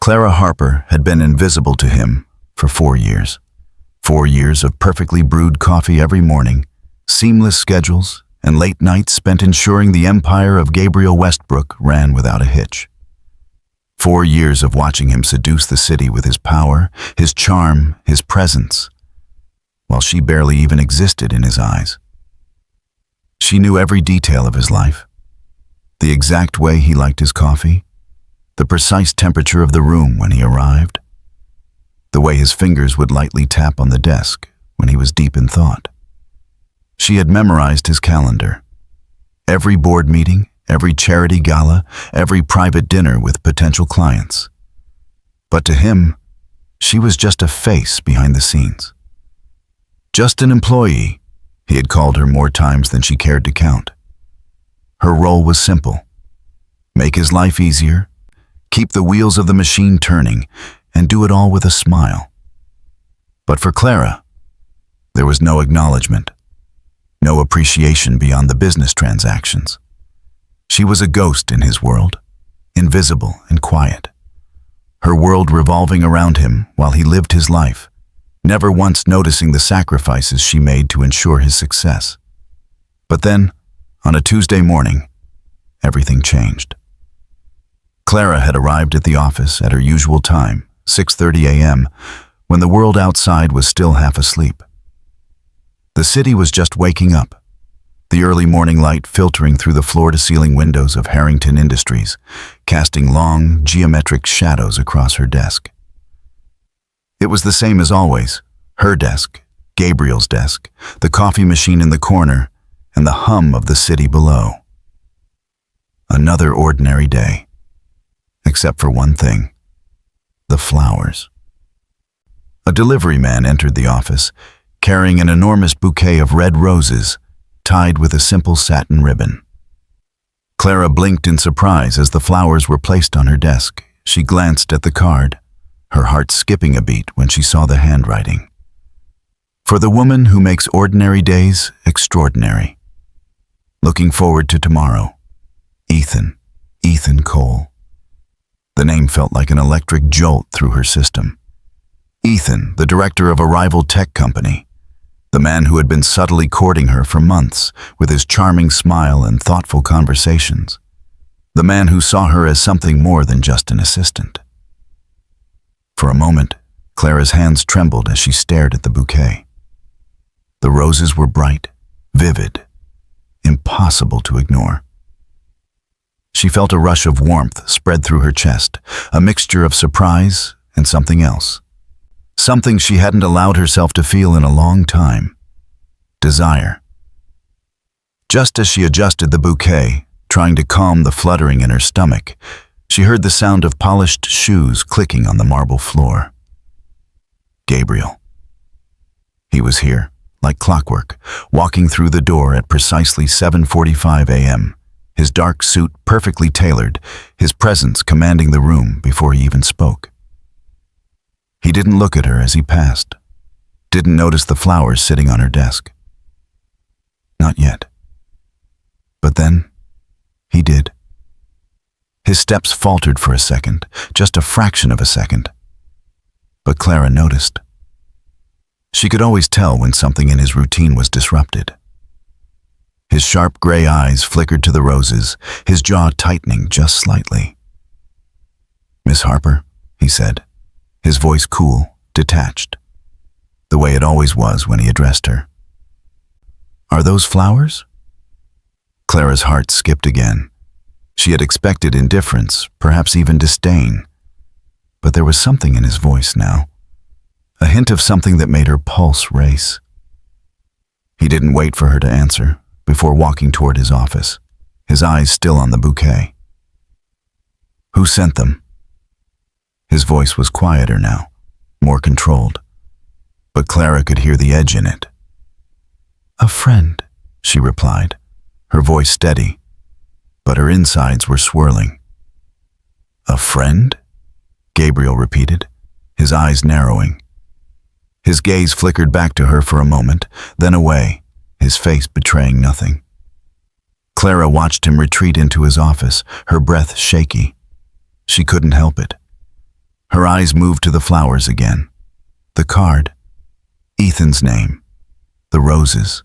Clara Harper had been invisible to him for 4 years. 4 years of perfectly brewed coffee every morning, seamless schedules, and late nights spent ensuring the empire of Gabriel Westbrook ran without a hitch. 4 years of watching him seduce the city with his power, his charm, his presence, while she barely even existed in his eyes. She knew every detail of his life, the exact way he liked his coffee, the precise temperature of the room when he arrived, the way his fingers would lightly tap on the desk when he was deep in thought. She had memorized his calendar. Every board meeting, every charity gala, every private dinner with potential clients. But to him, she was just a face behind the scenes. Just an employee, he had called her more times than she cared to count. Her role was simple: make his life easier, keep the wheels of the machine turning, and do it all with a smile. But for Clara, there was no acknowledgement, no appreciation beyond the business transactions. She was a ghost in his world, invisible and quiet. Her world revolving around him while he lived his life, never once noticing the sacrifices she made to ensure his success. But then, on a Tuesday morning, everything changed. Clara had arrived at the office at her usual time, 6:30 a.m., when the world outside was still half asleep. The city was just waking up, the early morning light filtering through the floor-to-ceiling windows of Harrington Industries, casting long, geometric shadows across her desk. It was the same as always: her desk, Gabriel's desk, the coffee machine in the corner, and the hum of the city below. Another ordinary day, except for one thing: the flowers. A delivery man entered the office, carrying an enormous bouquet of red roses, tied with a simple satin ribbon. Clara blinked in surprise as the flowers were placed on her desk. She glanced at the card, her heart skipping a beat when she saw the handwriting. For the woman who makes ordinary days extraordinary. Looking forward to tomorrow. Ethan Cole. The name felt like an electric jolt through her system. Ethan, the director of a rival tech company. The man who had been subtly courting her for months with his charming smile and thoughtful conversations. The man who saw her as something more than just an assistant. For a moment, Clara's hands trembled as she stared at the bouquet. The roses were bright, vivid, impossible to ignore. She felt a rush of warmth spread through her chest, a mixture of surprise and something else. Something she hadn't allowed herself to feel in a long time: desire. Just as she adjusted the bouquet, trying to calm the fluttering in her stomach, she heard the sound of polished shoes clicking on the marble floor. Gabriel. He was here, like clockwork, walking through the door at precisely 7:45 a.m., his dark suit perfectly tailored, his presence commanding the room before he even spoke. He didn't look at her as he passed, didn't notice the flowers sitting on her desk. Not yet. But then, he did. His steps faltered for a second, just a fraction of a second. But Clara noticed. She could always tell when something in his routine was disrupted. His sharp gray eyes flickered to the roses, his jaw tightening just slightly. "Miss Harper," he said, his voice cool, detached, the way it always was when he addressed her. "Are those flowers?" Clara's heart skipped again. She had expected indifference, perhaps even disdain. But there was something in his voice now, a hint of something that made her pulse race. He didn't wait for her to answer before walking toward his office, his eyes still on the bouquet. "Who sent them?" His voice was quieter now, more controlled, but Clara could hear the edge in it. "A friend," she replied, her voice steady, but her insides were swirling. "A friend?" Gabriel repeated, his eyes narrowing. His gaze flickered back to her for a moment, then away, his face betraying nothing. Clara watched him retreat into his office, her breath shaky. She couldn't help it. her eyes moved to the flowers again. The card, Ethan's name, the roses,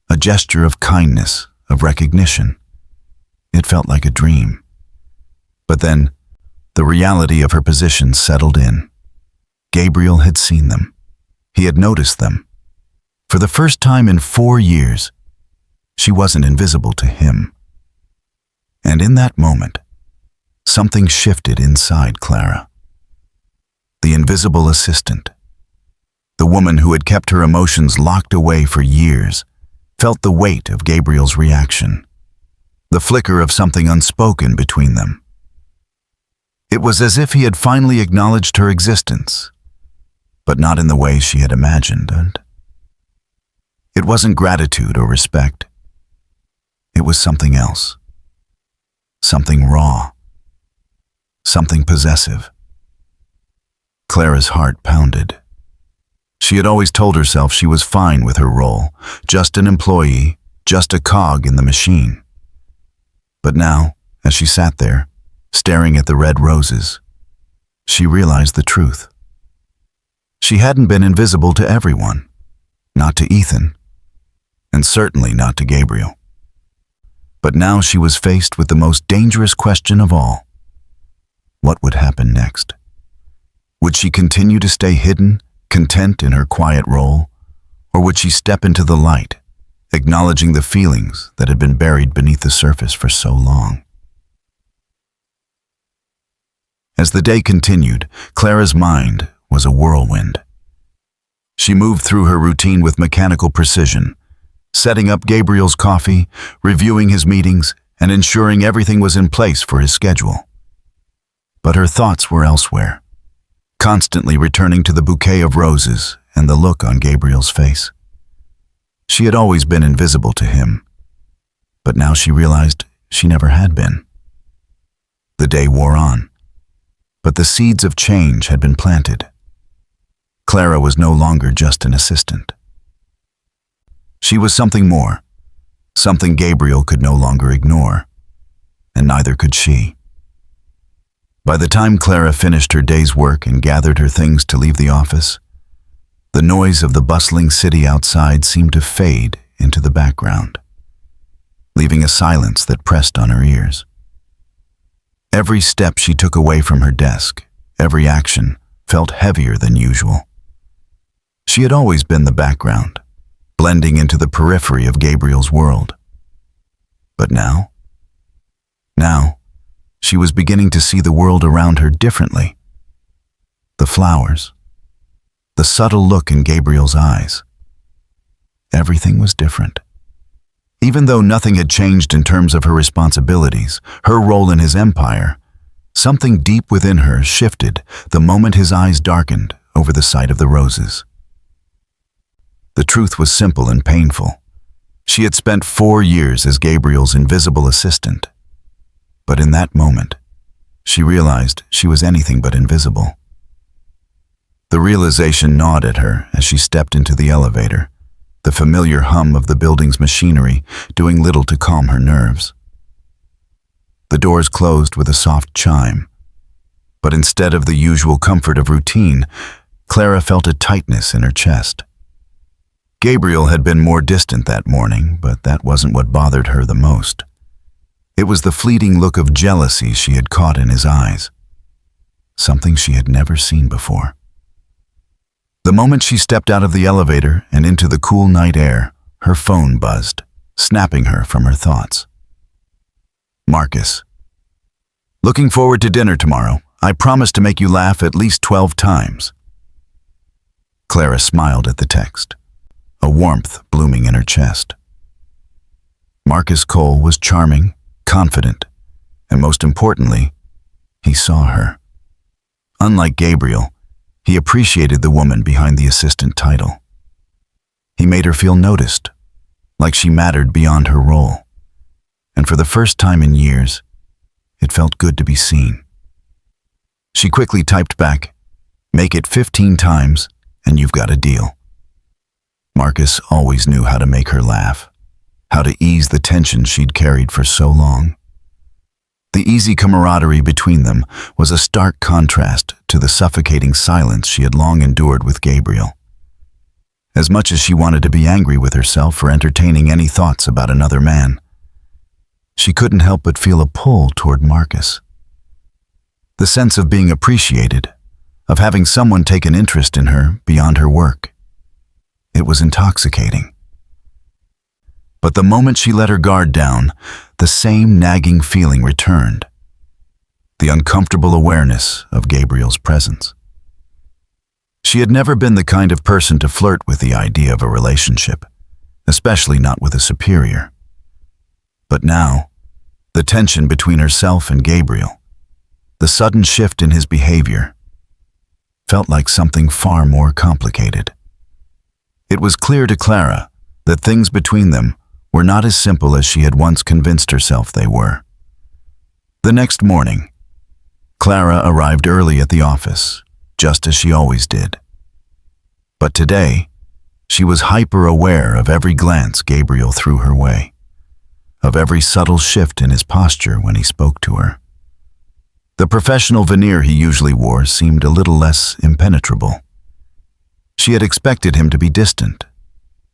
a gesture of kindness, of recognition. It felt like a dream. But then, the reality of her position settled in. Gabriel had seen them. He had noticed them. For the first time in 4 years, she wasn't invisible to him. And in that moment, something shifted inside Clara. The invisible assistant, the woman who had kept her emotions locked away for years, felt the weight of Gabriel's reaction, the flicker of something unspoken between them. It was as if he had finally acknowledged her existence, but not in the way she had imagined. And it wasn't gratitude or respect. It was something else. Something raw. Something possessive. Clara's heart pounded. She had always told herself she was fine with her role, just an employee, just a cog in the machine. But now, as she sat there, staring at the red roses, she realized the truth. She hadn't been invisible to everyone, not to Ethan, and certainly not to Gabriel. But now she was faced with the most dangerous question of all. What would happen next? Would she continue to stay hidden, content in her quiet role, or would she step into the light, acknowledging the feelings that had been buried beneath the surface for so long? As the day continued, Clara's mind was a whirlwind. She moved through her routine with mechanical precision, setting up Gabriel's coffee, reviewing his meetings, and ensuring everything was in place for his schedule. But her thoughts were elsewhere, constantly returning to the bouquet of roses and the look on Gabriel's face. She had always been invisible to him, but now she realized she never had been. The day wore on, but the seeds of change had been planted. Clara was no longer just an assistant. She was something more, something Gabriel could no longer ignore, and neither could she. By the time Clara finished her day's work and gathered her things to leave the office, the noise of the bustling city outside seemed to fade into the background, leaving a silence that pressed on her ears. Every step she took away from her desk, every action, felt heavier than usual. She had always been the background, blending into the periphery of Gabriel's world. But now, she was beginning to see the world around her differently. The flowers, the subtle look in Gabriel's eyes. Everything was different. Even though nothing had changed in terms of her responsibilities, her role in his empire, something deep within her shifted the moment his eyes darkened over the sight of the roses. The truth was simple and painful. She had spent 4 years as Gabriel's invisible assistant. But in that moment, she realized she was anything but invisible. The realization gnawed at her as she stepped into the elevator, the familiar hum of the building's machinery doing little to calm her nerves. The doors closed with a soft chime, but instead of the usual comfort of routine, Clara felt a tightness in her chest. Gabriel had been more distant that morning, but that wasn't what bothered her the most. It was the fleeting look of jealousy she had caught in his eyes, something she had never seen before. The moment she stepped out of the elevator and into the cool night air, her phone buzzed, snapping her from her thoughts. Marcus. Looking forward to dinner tomorrow. I promise to make you laugh at least 12 times. Clara smiled at the text, a warmth blooming in her chest. Marcus Cole was charming, confident, and most importantly, he saw her. Unlike Gabriel, he appreciated the woman behind the assistant title. He made her feel noticed, like she mattered beyond her role. And for the first time in years, it felt good to be seen. She quickly typed back, "Make it 15 times, and you've got a deal." Marcus always knew how to make her laugh, how to ease the tension she'd carried for so long. The easy camaraderie between them was a stark contrast to the suffocating silence she had long endured with Gabriel. As much as she wanted to be angry with herself for entertaining any thoughts about another man, she couldn't help but feel a pull toward Marcus. The sense of being appreciated, of having someone take an interest in her beyond her work. It was intoxicating. But the moment she let her guard down, the same nagging feeling returned. The uncomfortable awareness of Gabriel's presence. She had never been the kind of person to flirt with the idea of a relationship, especially not with a superior. But now, the tension between herself and Gabriel, the sudden shift in his behavior, felt like something far more complicated. It was clear to Clara that things between them were not as simple as she had once convinced herself they were. The next morning, Clara arrived early at the office, just as she always did. But today, she was hyper-aware of every glance Gabriel threw her way, of every subtle shift in his posture when he spoke to her. The professional veneer he usually wore seemed a little less impenetrable. She had expected him to be distant,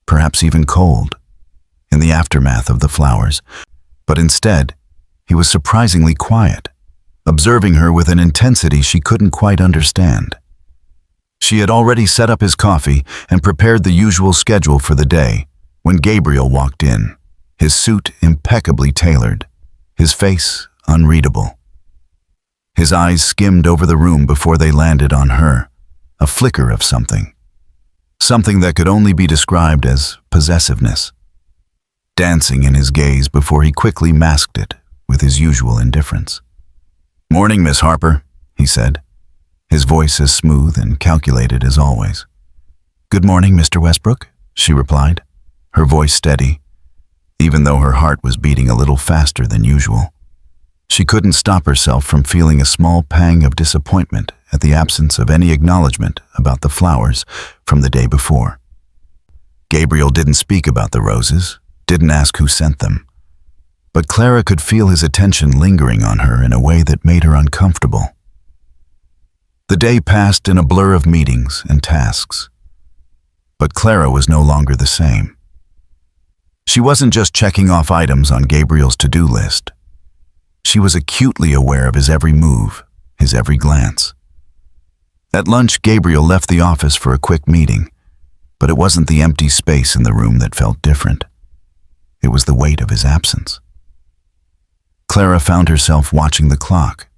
perhaps even cold, in the aftermath of the flowers, but instead, he was surprisingly quiet, observing her with an intensity she couldn't quite understand. She had already set up his coffee and prepared the usual schedule for the day when Gabriel walked in, his suit impeccably tailored, his face unreadable. His eyes skimmed over the room before they landed on her, a flicker of something that could only be described as possessiveness, dancing in his gaze before he quickly masked it with his usual indifference. "Morning, Miss Harper," he said, his voice as smooth and calculated as always. "Good morning, Mr. Westbrook," she replied, her voice steady, even though her heart was beating a little faster than usual. She couldn't stop herself from feeling a small pang of disappointment at the absence of any acknowledgement about the flowers from the day before. Gabriel didn't speak about the roses, didn't ask who sent them, but Clara could feel his attention lingering on her in a way that made her uncomfortable. The day passed in a blur of meetings and tasks, but Clara was no longer the same. She wasn't just checking off items on Gabriel's to-do list. She was acutely aware of his every move, his every glance. At lunch, Gabriel left the office for a quick meeting, but it wasn't the empty space in the room that felt different. It was the weight of his absence. Clara found herself watching the clock,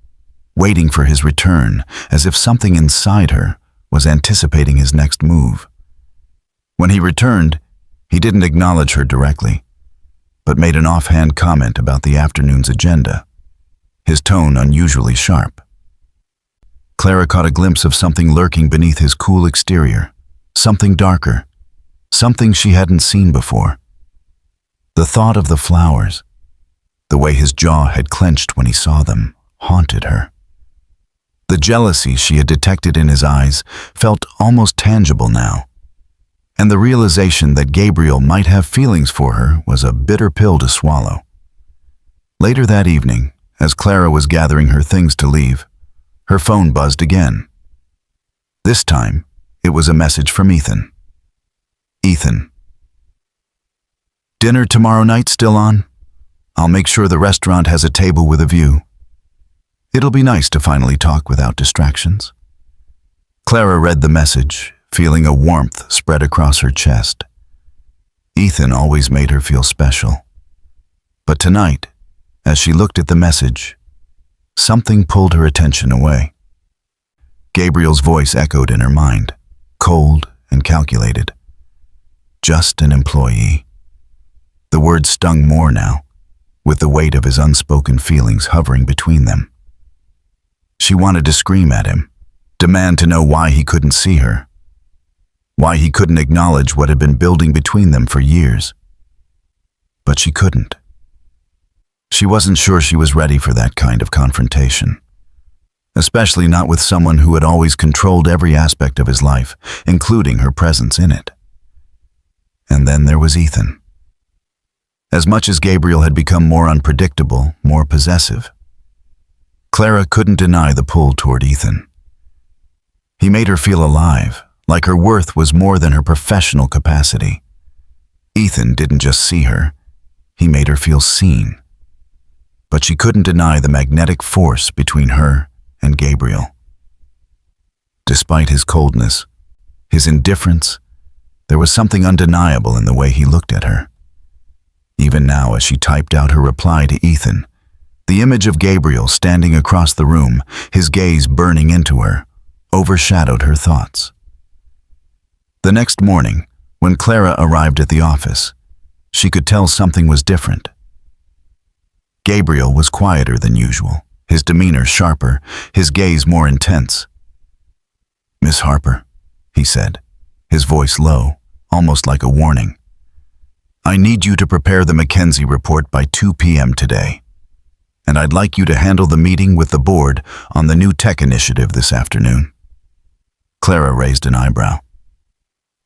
waiting for his return, as if something inside her was anticipating his next move. When he returned, he didn't acknowledge her directly, but made an offhand comment about the afternoon's agenda, his tone unusually sharp. Clara caught a glimpse of something lurking beneath his cool exterior, something darker, something she hadn't seen before. The thought of the flowers, the way his jaw had clenched when he saw them, haunted her. The jealousy she had detected in his eyes felt almost tangible now, and the realization that Gabriel might have feelings for her was a bitter pill to swallow. Later that evening, as Clara was gathering her things to leave, her phone buzzed again. This time, it was a message from Ethan. "Ethan. Dinner tomorrow night still on? I'll make sure the restaurant has a table with a view. It'll be nice to finally talk without distractions." Clara read the message, feeling a warmth spread across her chest. Ethan always made her feel special. But tonight, as she looked at the message, something pulled her attention away. Gabriel's voice echoed in her mind, cold and calculated. Just an employee. The words stung more now, with the weight of his unspoken feelings hovering between them. She wanted to scream at him, demand to know why he couldn't see her, why he couldn't acknowledge what had been building between them for years. But she couldn't. She wasn't sure she was ready for that kind of confrontation, especially not with someone who had always controlled every aspect of his life, including her presence in it. And then there was Ethan. As much as Gabriel had become more unpredictable, more possessive, Clara couldn't deny the pull toward Ethan. He made her feel alive, like her worth was more than her professional capacity. Ethan didn't just see her, he made her feel seen. But she couldn't deny the magnetic force between her and Gabriel. Despite his coldness, his indifference, there was something undeniable in the way he looked at her. Even now, as she typed out her reply to Ethan, the image of Gabriel standing across the room, his gaze burning into her, overshadowed her thoughts. The next morning, when Clara arrived at the office, she could tell something was different. Gabriel was quieter than usual, his demeanor sharper, his gaze more intense. "Miss Harper," he said, his voice low, almost like a warning. "I need you to prepare the McKenzie report by 2 p.m. today. And I'd like you to handle the meeting with the board on the new tech initiative this afternoon." Clara raised an eyebrow.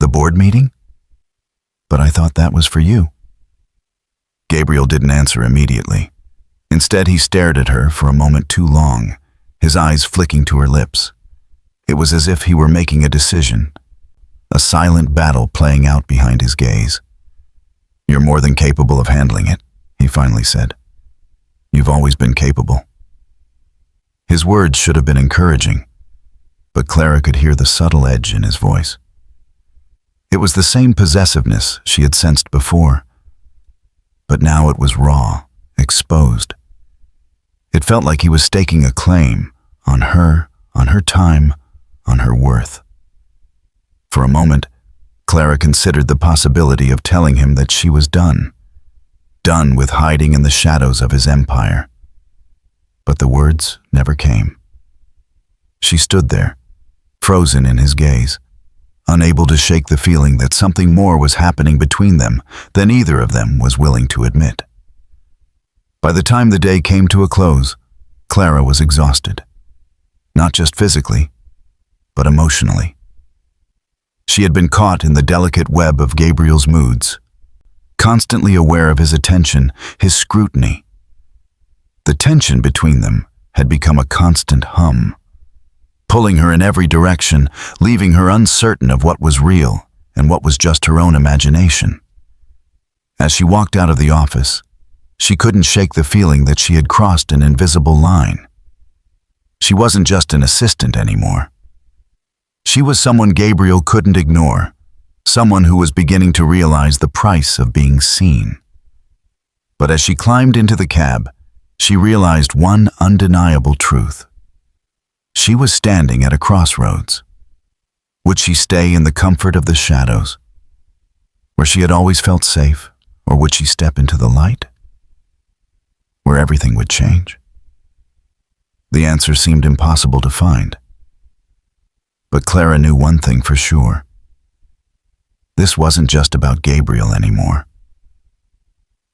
"The board meeting? But I thought that was for you." Gabriel didn't answer immediately. Instead, he stared at her for a moment too long, his eyes flicking to her lips. It was as if he were making a decision, a silent battle playing out behind his gaze. "You're more than capable of handling it," he finally said. "You've always been capable." His words should have been encouraging, but Clara could hear the subtle edge in his voice. It was the same possessiveness she had sensed before, but now it was raw, exposed. It felt like he was staking a claim on her time, on her worth. For a moment, Clara considered the possibility of telling him that she was done with hiding in the shadows of his empire. But the words never came. She stood there, frozen in his gaze, unable to shake the feeling that something more was happening between them than either of them was willing to admit. By the time the day came to a close, Clara was exhausted. Not just physically, but emotionally. She had been caught in the delicate web of Gabriel's moods, constantly aware of his attention, his scrutiny. The tension between them had become a constant hum, pulling her in every direction, leaving her uncertain of what was real and what was just her own imagination. As she walked out of the office, she couldn't shake the feeling that she had crossed an invisible line. She wasn't just an assistant anymore. She was someone Gabriel couldn't ignore, someone who was beginning to realize the price of being seen. But as she climbed into the cab, she realized one undeniable truth. She was standing at a crossroads. Would she stay in the comfort of the shadows, where she had always felt safe, or would she step into the light, where everything would change? The answer seemed impossible to find. But Clara knew one thing for sure. This wasn't just about Gabriel anymore.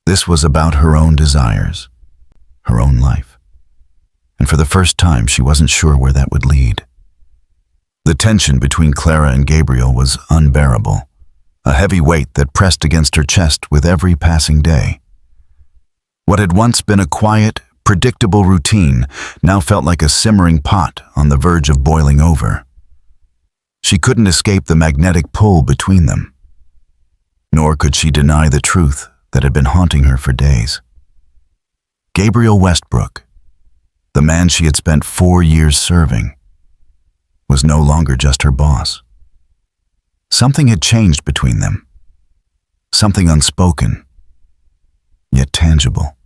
This was about her own desires, her own life. And for the first time, she wasn't sure where that would lead. The tension between Clara and Gabriel was unbearable, a heavy weight that pressed against her chest with every passing day. What had once been a quiet, predictable routine now felt like a simmering pot on the verge of boiling over. She couldn't escape the magnetic pull between them. Nor could she deny the truth that had been haunting her for days. Gabriel Westbrook, the man she had spent 4 years serving, was no longer just her boss. Something had changed between them. Something unspoken, yet tangible.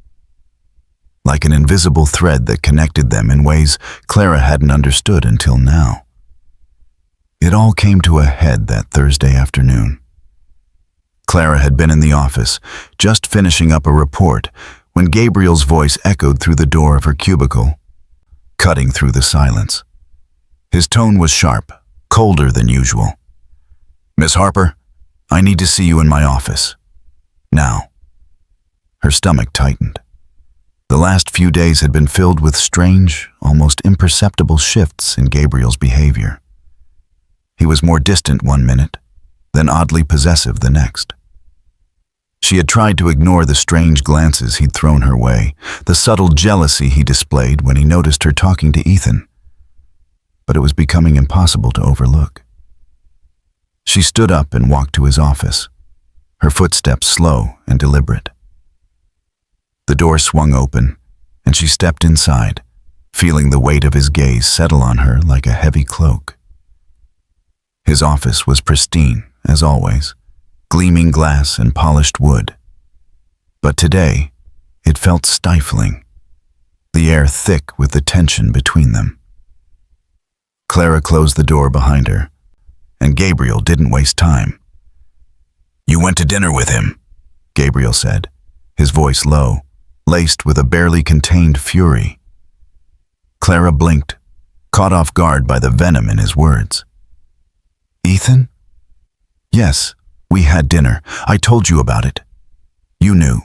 Like an invisible thread that connected them in ways Clara hadn't understood until now. It all came to a head that Thursday afternoon. Clara had been in the office, just finishing up a report, when Gabriel's voice echoed through the door of her cubicle, cutting through the silence. His tone was sharp, colder than usual. "Miss Harper, I need to see you in my office. Now." Her stomach tightened. The last few days had been filled with strange, almost imperceptible shifts in Gabriel's behavior. He was more distant one minute, then oddly possessive the next. She had tried to ignore the strange glances he'd thrown her way, the subtle jealousy he displayed when he noticed her talking to Ethan. But it was becoming impossible to overlook. She stood up and walked to his office, her footsteps slow and deliberate. The door swung open, and she stepped inside, feeling the weight of his gaze settle on her like a heavy cloak. His office was pristine, as always, gleaming glass and polished wood. But today, it felt stifling, the air thick with the tension between them. Clara closed the door behind her, and Gabriel didn't waste time. "You went to dinner with him," Gabriel said, his voice low, laced with a barely contained fury. Clara blinked, caught off guard by the venom in his words. "Ethan? Yes, we had dinner. I told you about it. You knew."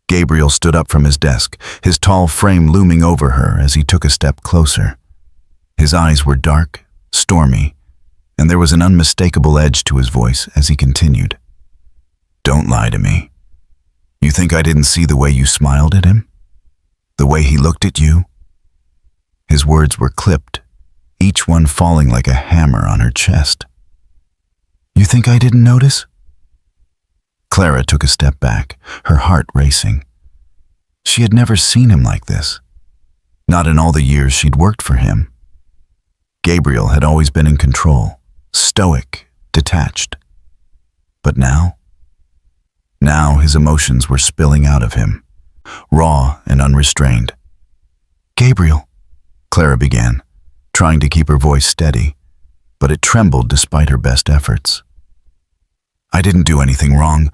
Gabriel stood up from his desk, his tall frame looming over her as he took a step closer. His eyes were dark, stormy, and there was an unmistakable edge to his voice as he continued. "Don't lie to me. You think I didn't see the way you smiled at him? The way he looked at you?" His words were clipped, each one falling like a hammer on her chest. "You think I didn't notice?" Clara took a step back, her heart racing. She had never seen him like this, not in all the years she'd worked for him. Gabriel had always been in control, stoic, detached. But now his emotions were spilling out of him, raw and unrestrained. "Gabriel," Clara began, trying to keep her voice steady, but it trembled despite her best efforts. "I didn't do anything wrong.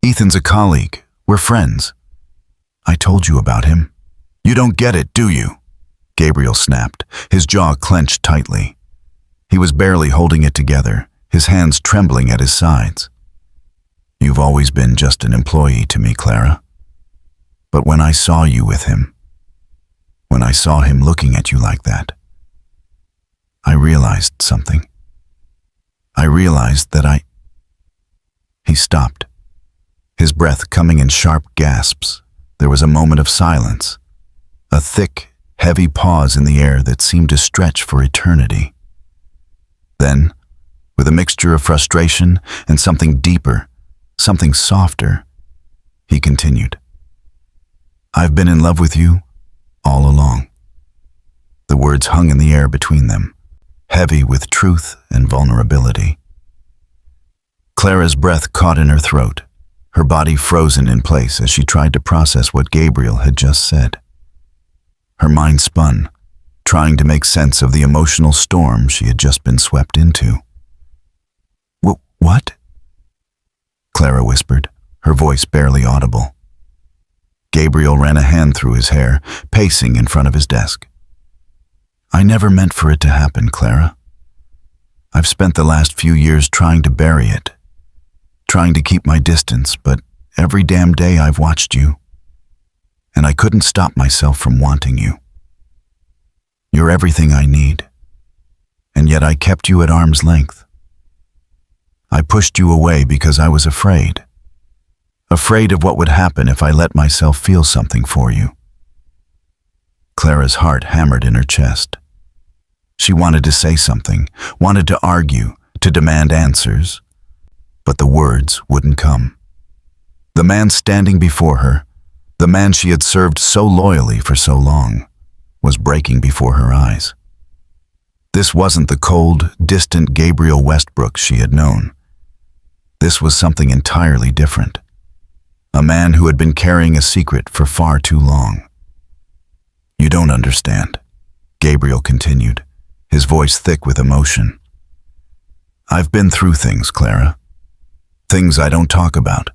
Ethan's a colleague. We're friends. I told you about him. You don't get it, do you?" Gabriel snapped, his jaw clenched tightly. He was barely holding it together, his hands trembling at his sides. "You've always been just an employee to me, Clara. But when I saw you with him, when I saw him looking at you like that, I realized something. I realized that He stopped, his breath coming in sharp gasps. There was a moment of silence, a thick, heavy pause in the air that seemed to stretch for eternity. Then, with a mixture of frustration and something deeper, something softer, he continued, "I've been in love with you all along." The words hung in the air between them, heavy with truth and vulnerability. Clara's breath caught in her throat, her body frozen in place as she tried to process what Gabriel had just said. Her mind spun, trying to make sense of the emotional storm she had just been swept into. What? Clara whispered, her voice barely audible. Gabriel ran a hand through his hair, pacing in front of his desk. "I never meant for it to happen, Clara. I've spent the last few years trying to bury it, trying to keep my distance, but every damn day I've watched you, and I couldn't stop myself from wanting you. You're everything I need, and yet I kept you at arm's length. I pushed you away because I was afraid of what would happen if I let myself feel something for you." Clara's heart hammered in her chest. She wanted to say something, wanted to argue, to demand answers, but the words wouldn't come. The man standing before her, the man she had served so loyally for so long, was breaking before her eyes. This wasn't the cold, distant Gabriel Westbrook she had known. This was something entirely different. A man who had been carrying a secret for far too long. "You don't understand," Gabriel continued, his voice thick with emotion. "I've been through things, Clara. Things I don't talk about.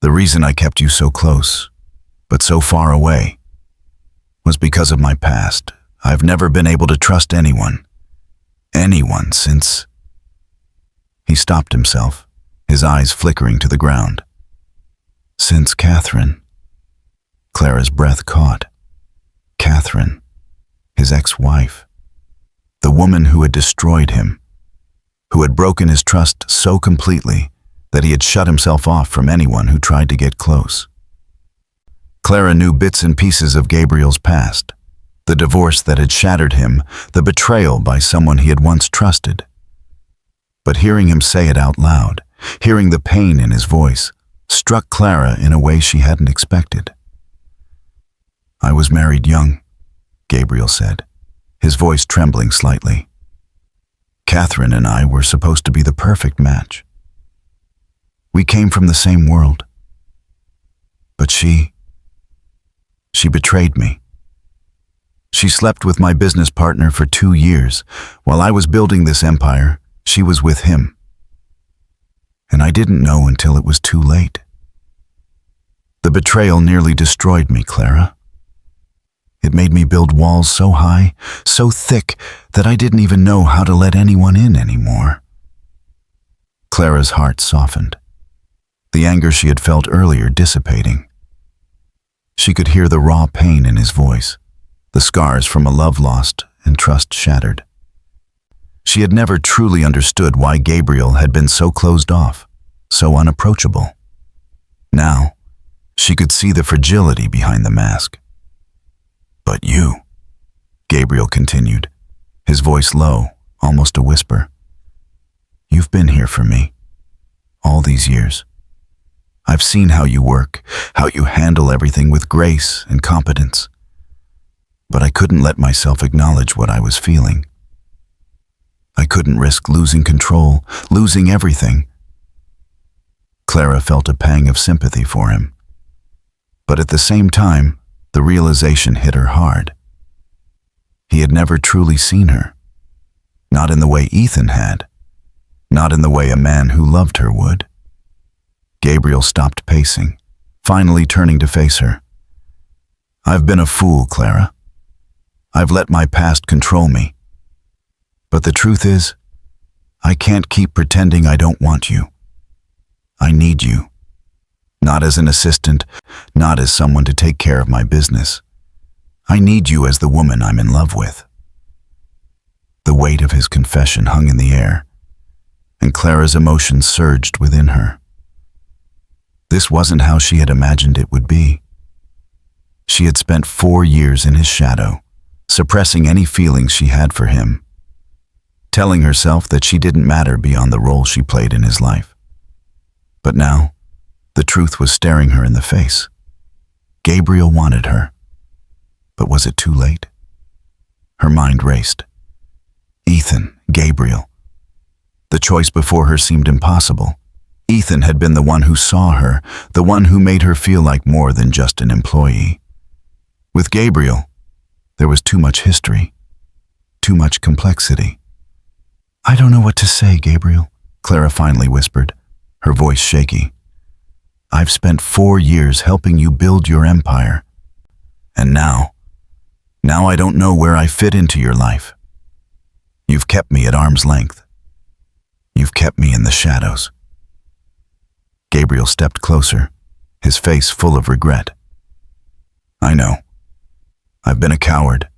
The reason I kept you so close, but so far away, was because of my past. I've never been able to trust anyone since..." He stopped himself, his eyes flickering to the ground. "Since Catherine." Clara's breath caught. Catherine, his ex-wife, the woman who had destroyed him, who had broken his trust so completely that he had shut himself off from anyone who tried to get close. Clara knew bits and pieces of Gabriel's past, the divorce that had shattered him, the betrayal by someone he had once trusted. But hearing him say it out loud, hearing the pain in his voice, struck Clara in a way she hadn't expected. "I was married young," Gabriel said, his voice trembling slightly. "Catherine and I were supposed to be the perfect match. We came from the same world. But she betrayed me. She slept with my business partner for 2 years. While I was building this empire, she was with him. And I didn't know until it was too late. The betrayal nearly destroyed me, Clara. It made me build walls so high, so thick, that I didn't even know how to let anyone in anymore." Clara's heart softened, the anger she had felt earlier dissipating. She could hear the raw pain in his voice, the scars from a love lost and trust shattered. She had never truly understood why Gabriel had been so closed off, so unapproachable. Now, she could see the fragility behind the mask. "But you," Gabriel continued, his voice low, almost a whisper. "You've been here for me, all these years. I've seen how you work, how you handle everything with grace and competence. But I couldn't let myself acknowledge what I was feeling. I couldn't risk losing control, losing everything." Clara felt a pang of sympathy for him. But at the same time, the realization hit her hard. He had never truly seen her. Not in the way Ethan had. Not in the way a man who loved her would. Gabriel stopped pacing, finally turning to face her. "I've been a fool, Clara. I've let my past control me. But the truth is, I can't keep pretending I don't want you. I need you. Not as an assistant, not as someone to take care of my business. I need you as the woman I'm in love with." The weight of his confession hung in the air, and Clara's emotions surged within her. This wasn't how she had imagined it would be. She had spent 4 years in his shadow, suppressing any feelings she had for him, telling herself that she didn't matter beyond the role she played in his life. But now, the truth was staring her in the face. Gabriel wanted her. But was it too late? Her mind raced. Ethan, Gabriel. The choice before her seemed impossible. Ethan had been the one who saw her, the one who made her feel like more than just an employee. With Gabriel, there was too much history, too much complexity. "I don't know what to say, Gabriel," Clara finally whispered, her voice shaky. "I've spent 4 years helping you build your empire. And now I don't know where I fit into your life. You've kept me at arm's length. You've kept me in the shadows." Gabriel stepped closer, his face full of regret. "I know. I've been a coward.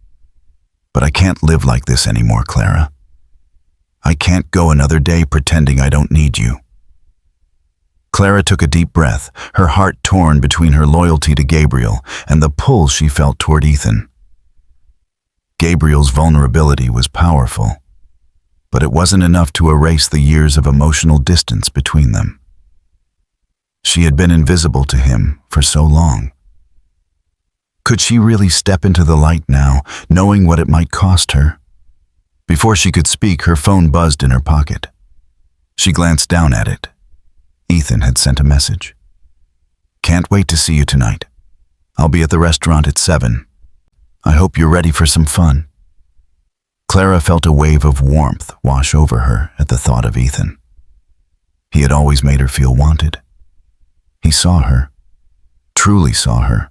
But I can't live like this anymore, Clara. I can't go another day pretending I don't need you." Clara took a deep breath, her heart torn between her loyalty to Gabriel and the pull she felt toward Ethan. Gabriel's vulnerability was powerful, but it wasn't enough to erase the years of emotional distance between them. She had been invisible to him for so long. Could she really step into the light now, knowing what it might cost her? Before she could speak, her phone buzzed in her pocket. She glanced down at it. Ethan had sent a message. "Can't wait to see you tonight. I'll be at the restaurant at 7. I hope you're ready for some fun." Clara felt a wave of warmth wash over her at the thought of Ethan. He had always made her feel wanted. He saw her, truly saw her,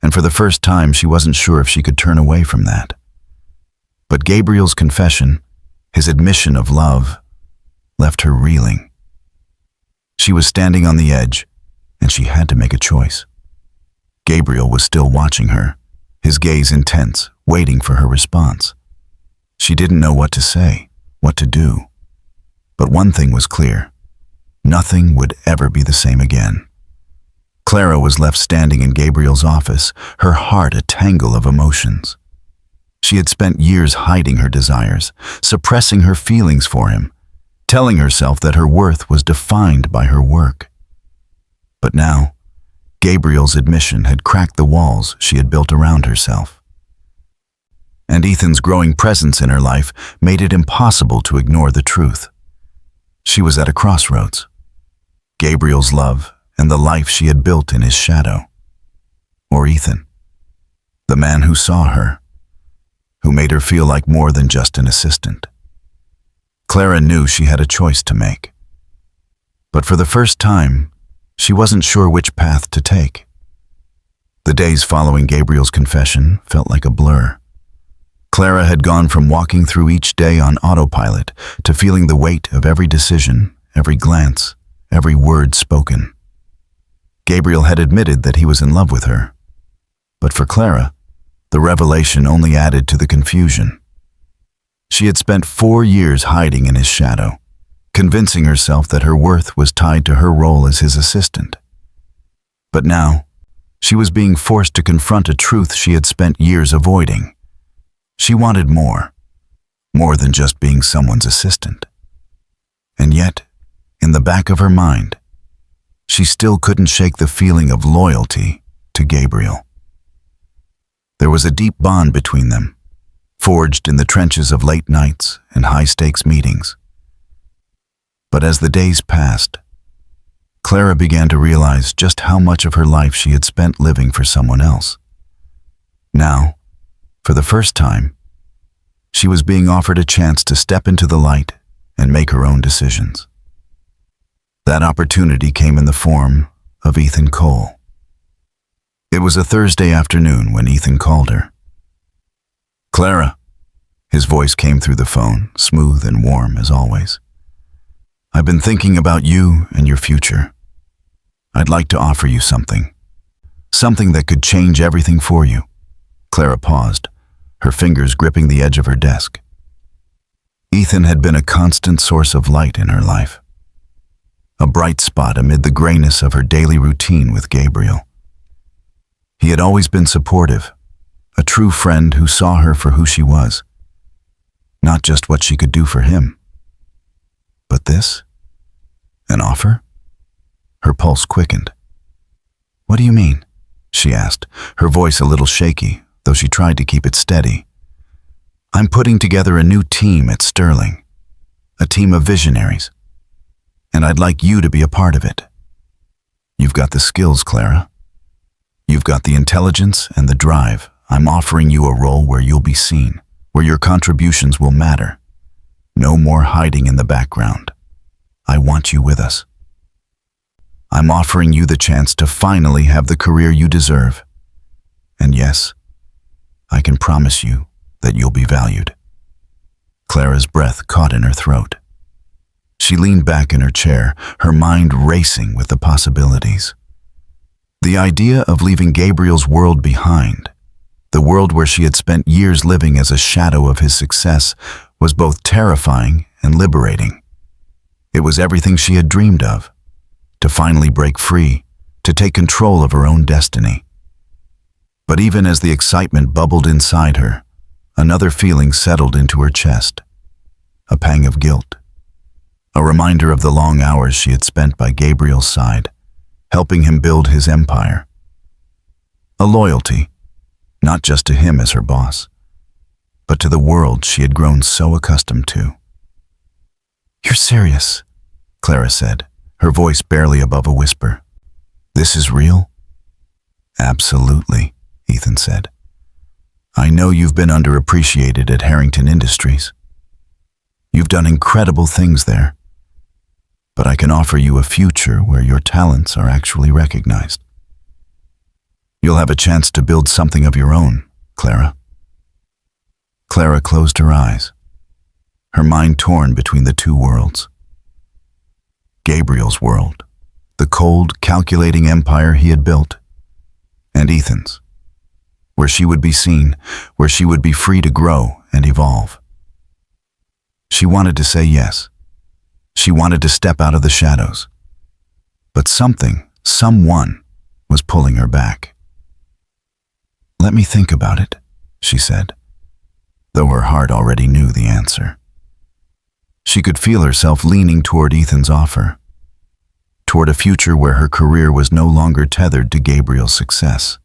and for the first time she wasn't sure if she could turn away from that. But Gabriel's confession, his admission of love, left her reeling. She was standing on the edge, and she had to make a choice. Gabriel was still watching her, his gaze intense, waiting for her response. She didn't know what to say, what to do. But one thing was clear. Nothing would ever be the same again. Clara was left standing in Gabriel's office, her heart a tangle of emotions. She had spent years hiding her desires, suppressing her feelings for him, telling herself that her worth was defined by her work. But now, Gabriel's admission had cracked the walls she had built around herself. And Ethan's growing presence in her life made it impossible to ignore the truth. She was at a crossroads. Gabriel's love and the life she had built in his shadow. Or Ethan, the man who saw her, who made her feel like more than just an assistant. Clara knew she had a choice to make. But for the first time, she wasn't sure which path to take. The days following Gabriel's confession felt like a blur. Clara had gone from walking through each day on autopilot to feeling the weight of every decision, every glance, every word spoken. Gabriel had admitted that he was in love with her. But for Clara, the revelation only added to the confusion. She had spent 4 years hiding in his shadow, convincing herself that her worth was tied to her role as his assistant. But now, she was being forced to confront a truth she had spent years avoiding. She wanted more than just being someone's assistant. And yet, in the back of her mind, she still couldn't shake the feeling of loyalty to Gabriel. There was a deep bond between them, forged in the trenches of late nights and high-stakes meetings. But as the days passed, Clara began to realize just how much of her life she had spent living for someone else. Now, for the first time, she was being offered a chance to step into the light and make her own decisions. That opportunity came in the form of Ethan Cole. It was a Thursday afternoon when Ethan called her. "Clara," his voice came through the phone, smooth and warm as always. "I've been thinking about you and your future. I'd like to offer you something. Something that could change everything for you." Clara paused, her fingers gripping the edge of her desk. Ethan had been a constant source of light in her life, a bright spot amid the grayness of her daily routine with Gabriel. He had always been supportive, a true friend who saw her for who she was, not just what she could do for him. But this? An offer? Her pulse quickened. "What do you mean?" she asked, her voice a little shaky, though she tried to keep it steady. "I'm putting together a new team at Sterling, a team of visionaries, and I'd like you to be a part of it. You've got the skills, Clara. You've got the intelligence and the drive. I'm offering you a role where you'll be seen, where your contributions will matter. No more hiding in the background. I want you with us. I'm offering you the chance to finally have the career you deserve. And yes, I can promise you that you'll be valued." Clara's breath caught in her throat. She leaned back in her chair, her mind racing with the possibilities. The idea of leaving Gabriel's world behind, the world where she had spent years living as a shadow of his success, was both terrifying and liberating. It was everything she had dreamed of, to finally break free, to take control of her own destiny. But even as the excitement bubbled inside her, another feeling settled into her chest, a pang of guilt, a reminder of the long hours she had spent by Gabriel's side, helping him build his empire. A loyalty, not just to him as her boss, but to the world she had grown so accustomed to. "You're serious," Clara said, her voice barely above a whisper. "This is real?" "Absolutely," Ethan said. "I know you've been underappreciated at Harrington Industries. You've done incredible things there. But I can offer you a future where your talents are actually recognized. You'll have a chance to build something of your own, Clara." Clara closed her eyes, her mind torn between the two worlds. Gabriel's world, the cold, calculating empire he had built, and Ethan's, where she would be seen, where she would be free to grow and evolve. She wanted to say yes. She wanted to step out of the shadows, But someone, was pulling her back. "Let me think about it," she said, though her heart already knew the answer. She could feel herself leaning toward Ethan's offer, toward a future where her career was no longer tethered to Gabriel's success.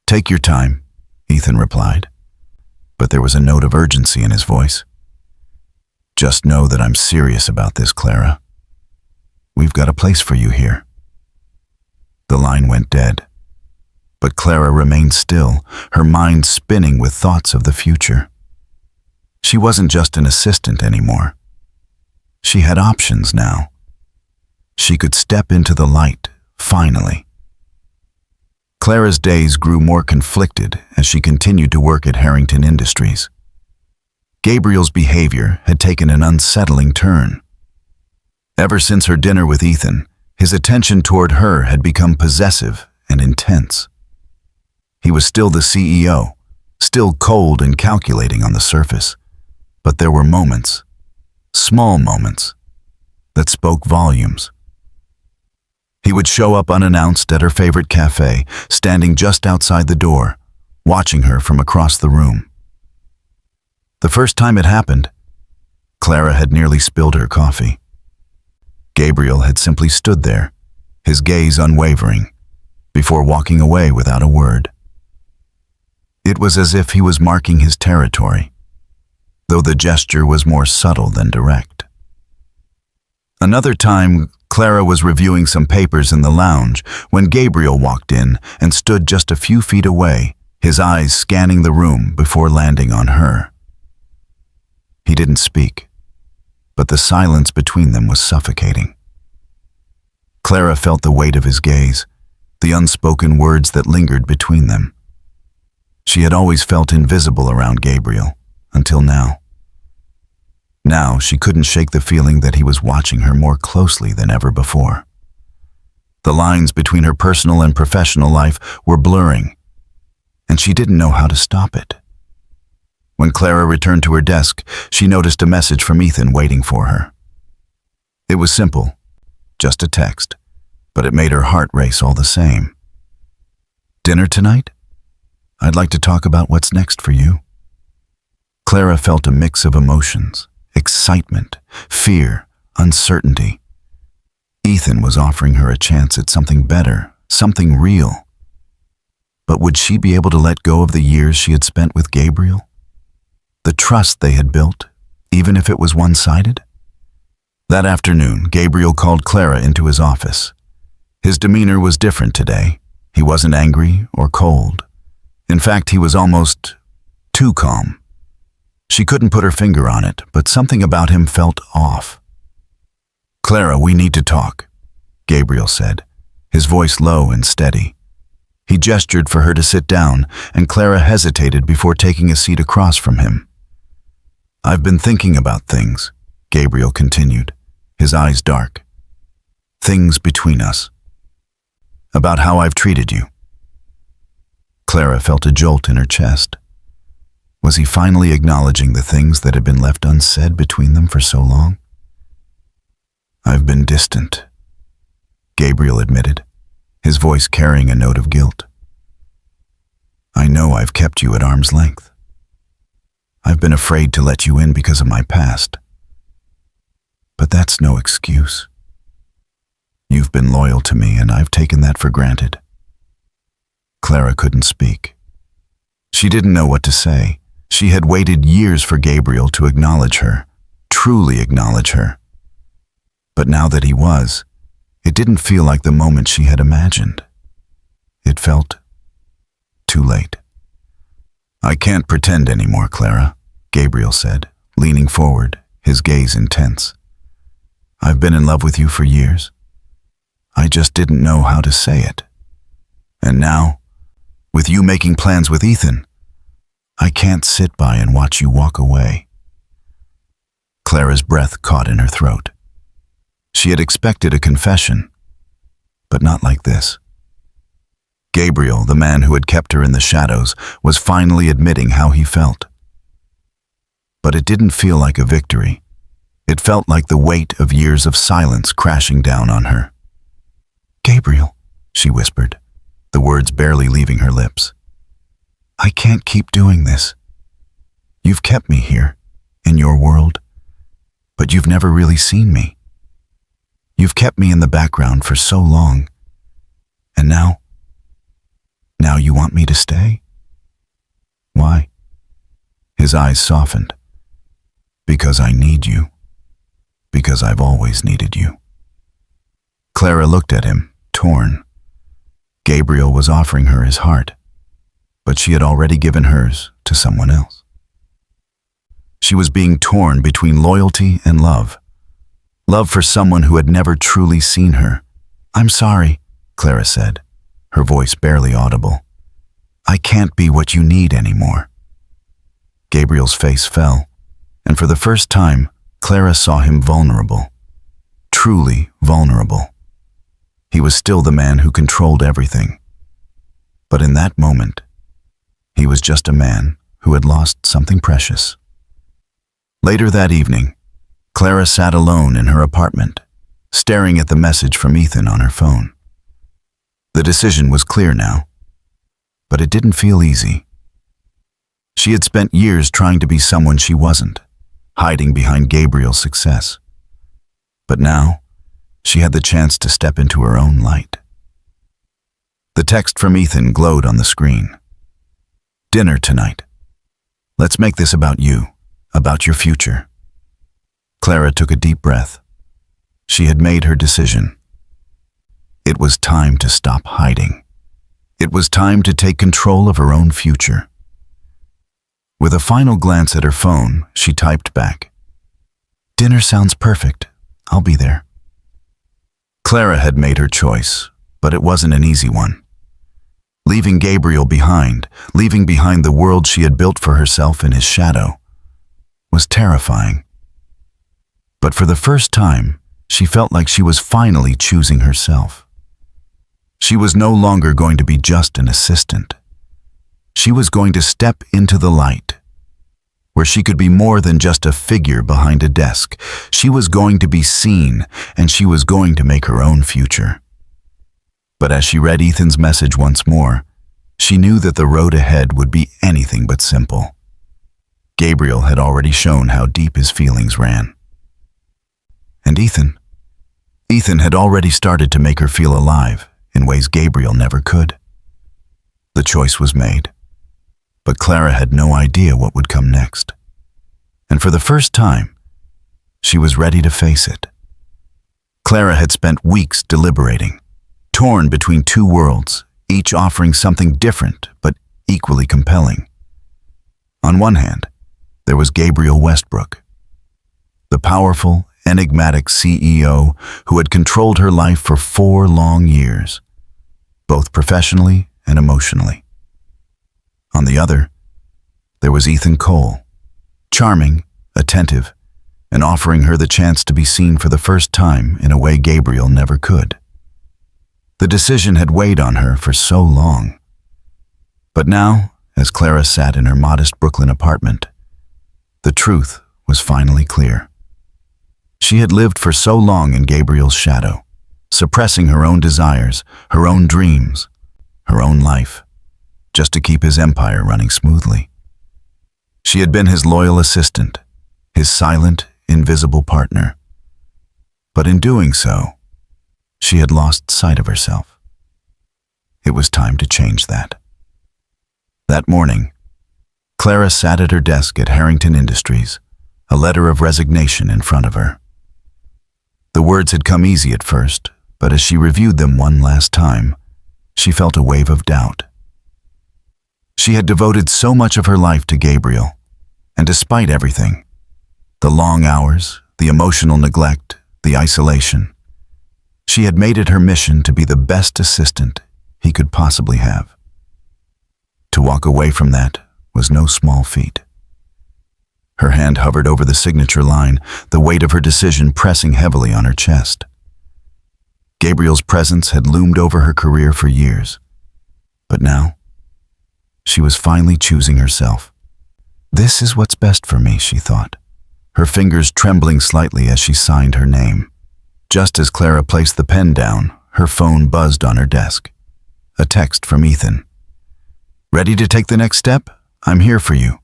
"Take your time," Ethan replied, but there was a note of urgency in his voice. "Just know that I'm serious about this, Clara. We've got a place for you here." The line went dead, but Clara remained still, her mind spinning with thoughts of the future. She wasn't just an assistant anymore. She had options now. She could step into the light, finally. Clara's days grew more conflicted as she continued to work at Harrington Industries. Gabriel's behavior had taken an unsettling turn. Ever since her dinner with Ethan, his attention toward her had become possessive and intense. He was still the CEO, still cold and calculating on the surface, but there were moments, small moments, that spoke volumes. He would show up unannounced at her favorite cafe, standing just outside the door, watching her from across the room. The first time it happened, Clara had nearly spilled her coffee. Gabriel had simply stood there, his gaze unwavering, before walking away without a word. It was as if he was marking his territory, though the gesture was more subtle than direct. Another time, Clara was reviewing some papers in the lounge when Gabriel walked in and stood just a few feet away, his eyes scanning the room before landing on her. He didn't speak, but the silence between them was suffocating. Clara felt the weight of his gaze, the unspoken words that lingered between them. She had always felt invisible around Gabriel, until now. Now she couldn't shake the feeling that he was watching her more closely than ever before. The lines between her personal and professional life were blurring, and she didn't know how to stop it. When Clara returned to her desk, she noticed a message from Ethan waiting for her. It was simple, just a text, but it made her heart race all the same. "Dinner tonight? I'd like to talk about what's next for you." Clara felt a mix of emotions. Excitement, fear, uncertainty. Ethan was offering her a chance at something better, something real. But would she be able to let go of the years she had spent with Gabriel? The trust they had built, even if it was one-sided? That afternoon, Gabriel called Clara into his office. His demeanor was different today. He wasn't angry or cold. In fact, he was almost too calm. She couldn't put her finger on it, but something about him felt off. "Clara, we need to talk," Gabriel said, his voice low and steady. He gestured for her to sit down, and Clara hesitated before taking a seat across from him. "I've been thinking about things," Gabriel continued, his eyes dark. "Things between us. About how I've treated you." Clara felt a jolt in her chest. Was he finally acknowledging the things that had been left unsaid between them for so long? "I've been distant," Gabriel admitted, his voice carrying a note of guilt. "I know I've kept you at arm's length. I've been afraid to let you in because of my past. But that's no excuse. You've been loyal to me, and I've taken that for granted." Clara couldn't speak. She didn't know what to say. She had waited years for Gabriel to acknowledge her, truly acknowledge her. But now that he was, it didn't feel like the moment she had imagined. It felt too late. "I can't pretend anymore, Clara," Gabriel said, leaning forward, his gaze intense. "I've been in love with you for years. I just didn't know how to say it. And now, with you making plans with Ethan, I can't sit by and watch you walk away." Clara's breath caught in her throat. She had expected a confession, but not like this. Gabriel, the man who had kept her in the shadows, was finally admitting how he felt. But it didn't feel like a victory. It felt like the weight of years of silence crashing down on her. Gabriel, she whispered, the words barely leaving her lips. I can't keep doing this. You've kept me here, in your world, but you've never really seen me. You've kept me in the background for so long, and now you want me to stay? Why? His eyes softened. Because I need you. Because I've always needed you. Clara looked at him, torn. Gabriel was offering her his heart, but she had already given hers to someone else. She was being torn between loyalty and love. Love for someone who had never truly seen her. I'm sorry, Clara said, her voice barely audible. I can't be what you need anymore. Gabriel's face fell, and for the first time, Clara saw him vulnerable. Truly vulnerable. He was still the man who controlled everything. But in that moment, he was just a man who had lost something precious. Later that evening, Clara sat alone in her apartment, staring at the message from Ethan on her phone. The decision was clear now, but it didn't feel easy. She had spent years trying to be someone she wasn't, hiding behind Gabriel's success. But now, she had the chance to step into her own light. The text from Ethan glowed on the screen. Dinner tonight. Let's make this about you, about your future. Clara took a deep breath. She had made her decision. It was time to stop hiding. It was time to take control of her own future. With a final glance at her phone, she typed back, Dinner sounds perfect. I'll be there. Clara had made her choice, but it wasn't an easy one. Leaving Gabriel behind, leaving behind the world she had built for herself in his shadow, was terrifying. But for the first time, she felt like she was finally choosing herself. She was no longer going to be just an assistant. She was going to step into the light, where she could be more than just a figure behind a desk. She was going to be seen, and she was going to make her own future. But as she read Ethan's message once more, she knew that the road ahead would be anything but simple. Gabriel had already shown how deep his feelings ran. And Ethan had already started to make her feel alive in ways Gabriel never could. The choice was made. But Clara had no idea what would come next. And for the first time, she was ready to face it. Clara had spent weeks deliberating, torn between two worlds, each offering something different but equally compelling. On one hand, there was Gabriel Westbrook, the powerful, enigmatic CEO who had controlled her life for 4 long years, both professionally and emotionally. On the other, there was Ethan Cole, charming, attentive, and offering her the chance to be seen for the first time in a way Gabriel never could. The decision had weighed on her for so long. But now, as Clara sat in her modest Brooklyn apartment, the truth was finally clear. She had lived for so long in Gabriel's shadow, suppressing her own desires, her own dreams, her own life, just to keep his empire running smoothly. She had been his loyal assistant, his silent, invisible partner. But in doing so, she had lost sight of herself. It was time to change that. That morning, Clara sat at her desk at Harrington Industries, a letter of resignation in front of her. The words had come easy at first, but as she reviewed them one last time, she felt a wave of doubt. She had devoted so much of her life to Gabriel, and despite everything, the long hours, the emotional neglect, the isolation, she had made it her mission to be the best assistant he could possibly have. To walk away from that was no small feat. Her hand hovered over the signature line, the weight of her decision pressing heavily on her chest. Gabriel's presence had loomed over her career for years, but now, she was finally choosing herself. This is what's best for me, she thought, her fingers trembling slightly as she signed her name. Just as Clara placed the pen down, her phone buzzed on her desk. A text from Ethan. "Ready to take the next step? I'm here for you.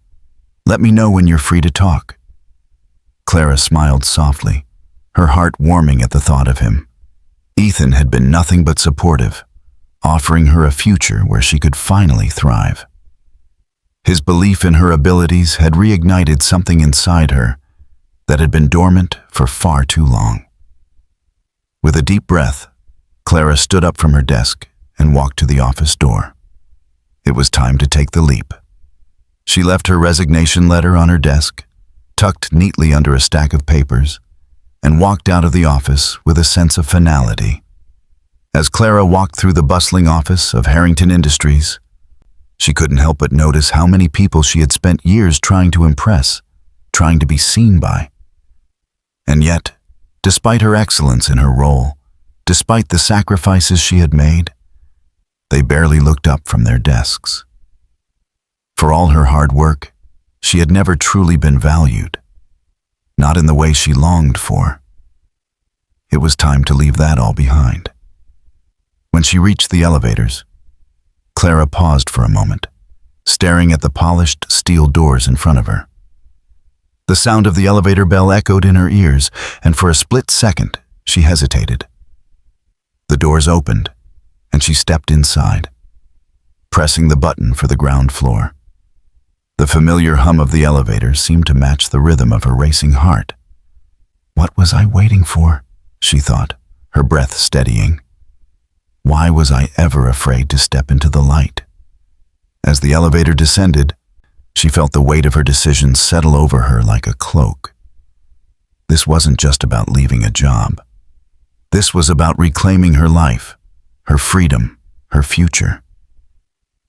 Let me know when you're free to talk." Clara smiled softly, her heart warming at the thought of him. Ethan had been nothing but supportive, offering her a future where she could finally thrive. His belief in her abilities had reignited something inside her that had been dormant for far too long. With a deep breath, Clara stood up from her desk and walked to the office door. It was time to take the leap. She left her resignation letter on her desk, tucked neatly under a stack of papers, and walked out of the office with a sense of finality. As Clara walked through the bustling office of Harrington Industries, she couldn't help but notice how many people she had spent years trying to impress, trying to be seen by. And yet, despite her excellence in her role, despite the sacrifices she had made, they barely looked up from their desks. For all her hard work, she had never truly been valued, not in the way she longed for. It was time to leave that all behind. When she reached the elevators, Clara paused for a moment, staring at the polished steel doors in front of her. The sound of the elevator bell echoed in her ears, and for a split second, she hesitated. The doors opened, and she stepped inside, pressing the button for the ground floor. The familiar hum of the elevator seemed to match the rhythm of her racing heart. "What was I waiting for?" she thought, her breath steadying. "Why was I ever afraid to step into the light?" As the elevator descended, she felt the weight of her decision settle over her like a cloak. This wasn't just about leaving a job. This was about reclaiming her life, her freedom, her future.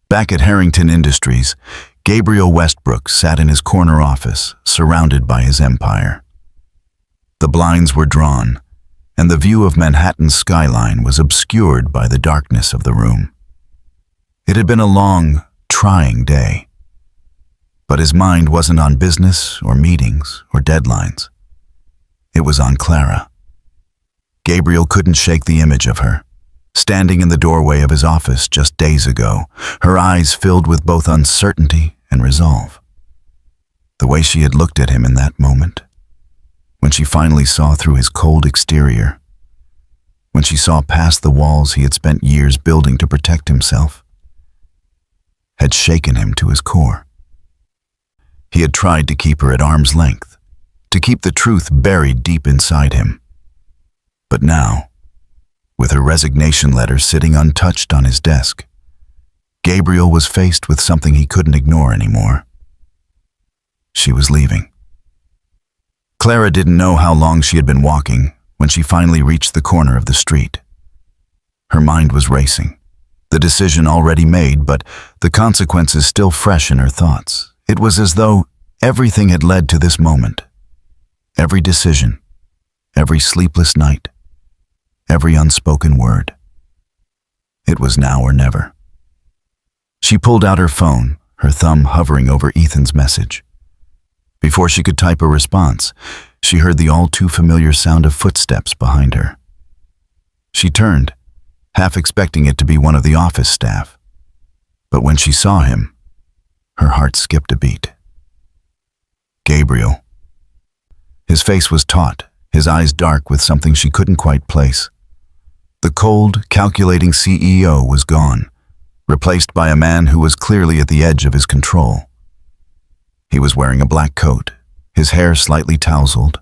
Back at Harrington Industries, Gabriel Westbrook sat in his corner office, surrounded by his empire. The blinds were drawn, and the view of Manhattan's skyline was obscured by the darkness of the room. It had been a long, trying day. But his mind wasn't on business or meetings or deadlines. It was on Clara. Gabriel couldn't shake the image of her, standing in the doorway of his office just days ago, her eyes filled with both uncertainty and resolve. The way she had looked at him in that moment, when she finally saw through his cold exterior, when she saw past the walls he had spent years building to protect himself, had shaken him to his core. He had tried to keep her at arm's length, to keep the truth buried deep inside him. But now, with her resignation letter sitting untouched on his desk, Gabriel was faced with something he couldn't ignore anymore. She was leaving. Clara didn't know how long she had been walking when she finally reached the corner of the street. Her mind was racing, the decision already made, but the consequences still fresh in her thoughts. It was as though everything had led to this moment. Every decision, every sleepless night, every unspoken word. It was now or never. She pulled out her phone, her thumb hovering over Ethan's message. Before she could type a response, she heard the all-too-familiar sound of footsteps behind her. She turned, half expecting it to be one of the office staff. But when she saw him, her heart skipped a beat. Gabriel. His face was taut, his eyes dark with something she couldn't quite place. The cold, calculating CEO was gone, replaced by a man who was clearly at the edge of his control. He was wearing a black coat, his hair slightly tousled,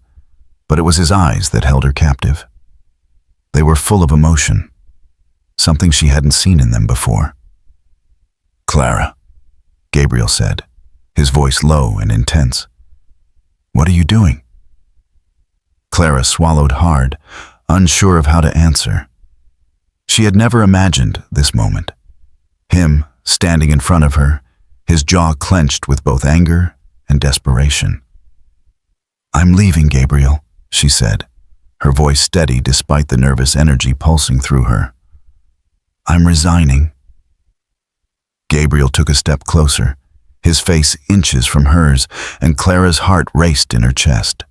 but it was his eyes that held her captive. They were full of emotion, something she hadn't seen in them before. "Clara," Gabriel said, his voice low and intense. "What are you doing?" Clara swallowed hard, unsure of how to answer. She had never imagined this moment. Him standing in front of her, his jaw clenched with both anger and desperation. "I'm leaving, Gabriel," she said, her voice steady despite the nervous energy pulsing through her. "I'm resigning." Gabriel took a step closer, his face inches from hers, and Clara's heart raced in her chest.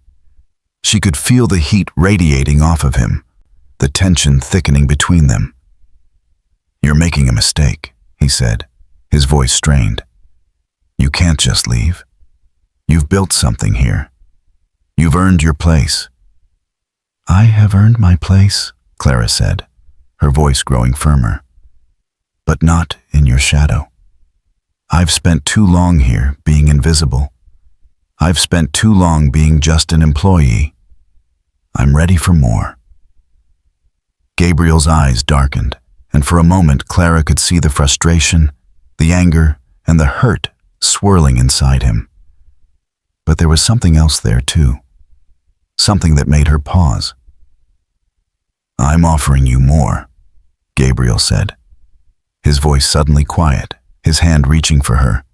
She could feel the heat radiating off of him, the tension thickening between them. "You're making a mistake," he said, his voice strained. "You can't just leave. You've built something here. You've earned your place." "I have earned my place," Clara said, her voice growing firmer. "But not in your shadow. I've spent too long here being invisible. I've spent too long being just an employee. I'm ready for more." Gabriel's eyes darkened, and for a moment Clara could see the frustration, the anger, and the hurt swirling inside him. But there was something else there too, something that made her pause. "I'm offering you more," Gabriel said, his voice suddenly quiet, his hand reaching for her.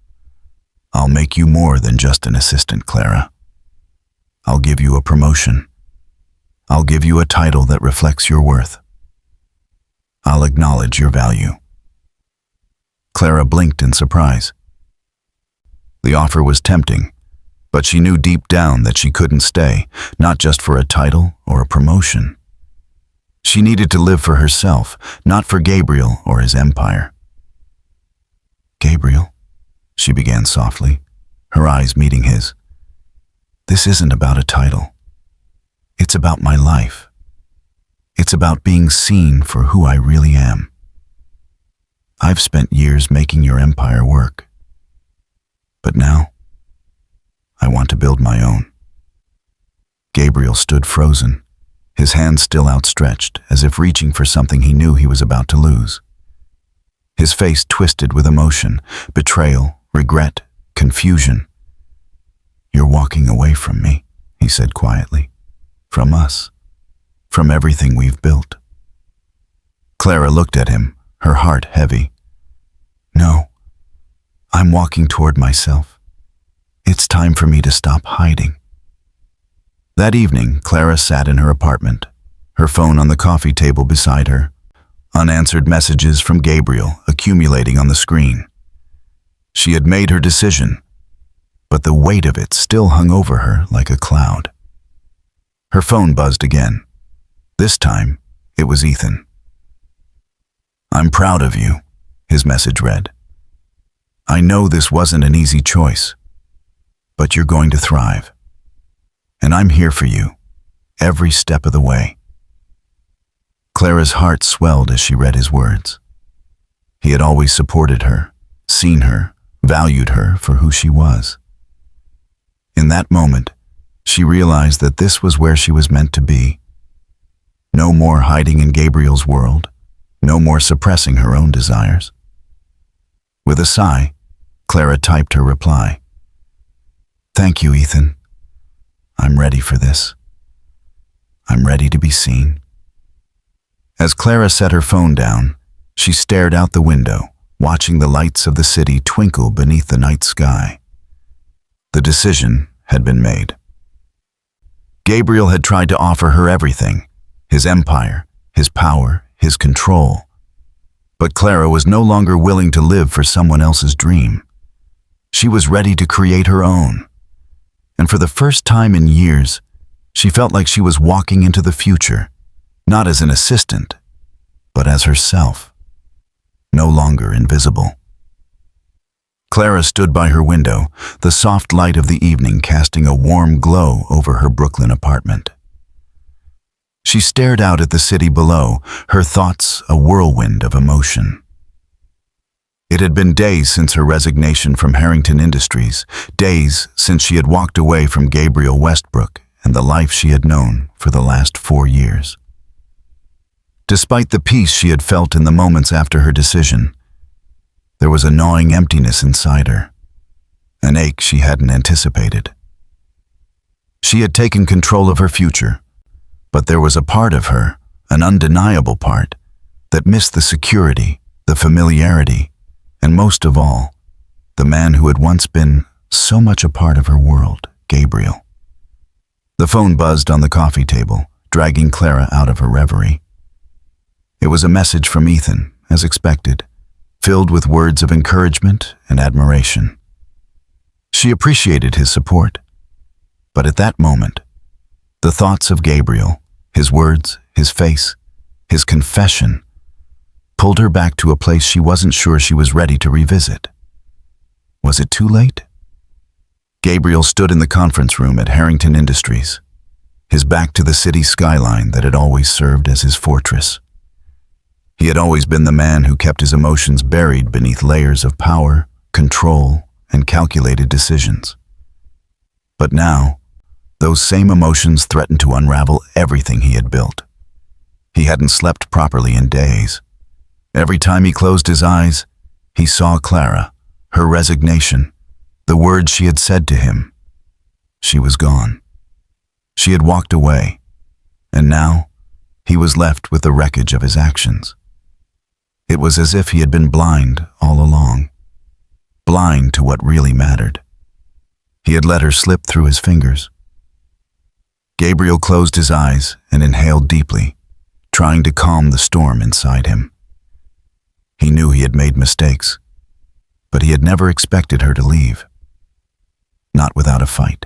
"I'll make you more than just an assistant, Clara. I'll give you a promotion. I'll give you a title that reflects your worth. I'll acknowledge your value." Clara blinked in surprise. The offer was tempting, but she knew deep down that she couldn't stay, not just for a title or a promotion. She needed to live for herself, not for Gabriel or his empire. "Gabriel," she began softly, her eyes meeting his. "This isn't about a title. It's about my life. It's about being seen for who I really am. I've spent years making your empire work. But now, I want to build my own." Gabriel stood frozen, his hands still outstretched, as if reaching for something he knew he was about to lose. His face twisted with emotion, betrayal, regret, confusion. "You're walking away from me," he said quietly. "From us. From everything we've built." Clara looked at him, her heart heavy. "No, I'm walking toward myself. It's time for me to stop hiding." That evening, Clara sat in her apartment, her phone on the coffee table beside her, unanswered messages from Gabriel accumulating on the screen. She had made her decision, but the weight of it still hung over her like a cloud. Her phone buzzed again. This time, it was Ethan. "I'm proud of you," his message read. "I know this wasn't an easy choice, but you're going to thrive. And I'm here for you, every step of the way." Clara's heart swelled as she read his words. He had always supported her, seen her, valued her for who she was. In that moment, she realized that this was where she was meant to be. No more hiding in Gabriel's world, no more suppressing her own desires. With a sigh, Clara typed her reply. "Thank you, Ethan. I'm ready for this. I'm ready to be seen." As Clara set her phone down, she stared out the window, watching the lights of the city twinkle beneath the night sky. The decision had been made. Gabriel had tried to offer her everything, his empire, his power, his control. But Clara was no longer willing to live for someone else's dream. She was ready to create her own. And for the first time in years, she felt like she was walking into the future, not as an assistant, but as herself, no longer invisible. Clara stood by her window, the soft light of the evening casting a warm glow over her Brooklyn apartment. She stared out at the city below, her thoughts a whirlwind of emotion. It had been days since her resignation from Harrington Industries, days since she had walked away from Gabriel Westbrook and the life she had known for the last 4 years. Despite the peace she had felt in the moments after her decision, there was a gnawing emptiness inside her, an ache she hadn't anticipated. She had taken control of her future, but there was a part of her, an undeniable part, that missed the security, the familiarity, and most of all, the man who had once been so much a part of her world, Gabriel. The phone buzzed on the coffee table, dragging Clara out of her reverie. It was a message from Ethan, as expected, filled with words of encouragement and admiration. She appreciated his support, but at that moment, the thoughts of Gabriel, his words, his face, his confession, pulled her back to a place she wasn't sure she was ready to revisit. Was it too late? Gabriel stood in the conference room at Harrington Industries, his back to the city skyline that had always served as his fortress. He had always been the man who kept his emotions buried beneath layers of power, control, and calculated decisions. But now, those same emotions threatened to unravel everything he had built. He hadn't slept properly in days. Every time he closed his eyes, he saw Clara, her resignation, the words she had said to him. She was gone. She had walked away, and now he was left with the wreckage of his actions. It was as if he had been blind all along, blind to what really mattered. He had let her slip through his fingers. Gabriel closed his eyes and inhaled deeply, trying to calm the storm inside him. He knew he had made mistakes, but he had never expected her to leave. Not without a fight.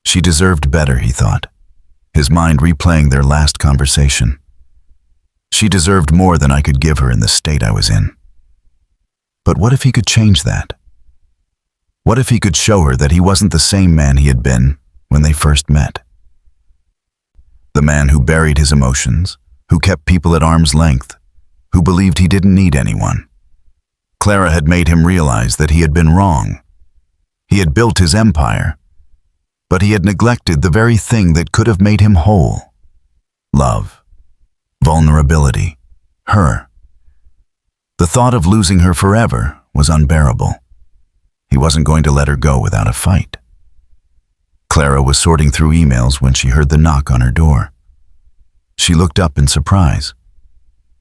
She deserved better, he thought, his mind replaying their last conversation. She deserved more than I could give her in the state I was in. But what if he could change that? What if he could show her that he wasn't the same man he had been when they first met? The man who buried his emotions, who kept people at arm's length, who believed he didn't need anyone. Clara had made him realize that he had been wrong. He had built his empire, but he had neglected the very thing that could have made him whole. Love, vulnerability, her. The thought of losing her forever was unbearable. He wasn't going to let her go without a fight. Clara was sorting through emails when she heard the knock on her door. She looked up in surprise.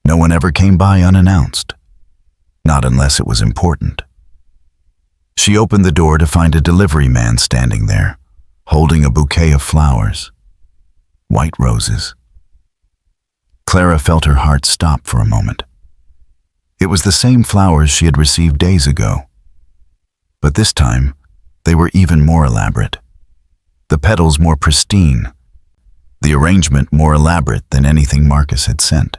No one ever came by unannounced. Not unless it was important. She opened the door to find a delivery man standing there, holding a bouquet of flowers. White roses. Clara felt her heart stop for a moment. It was the same flowers she had received days ago. But this time, they were even more elaborate. The petals more pristine. The arrangement more elaborate than anything Marcus had sent.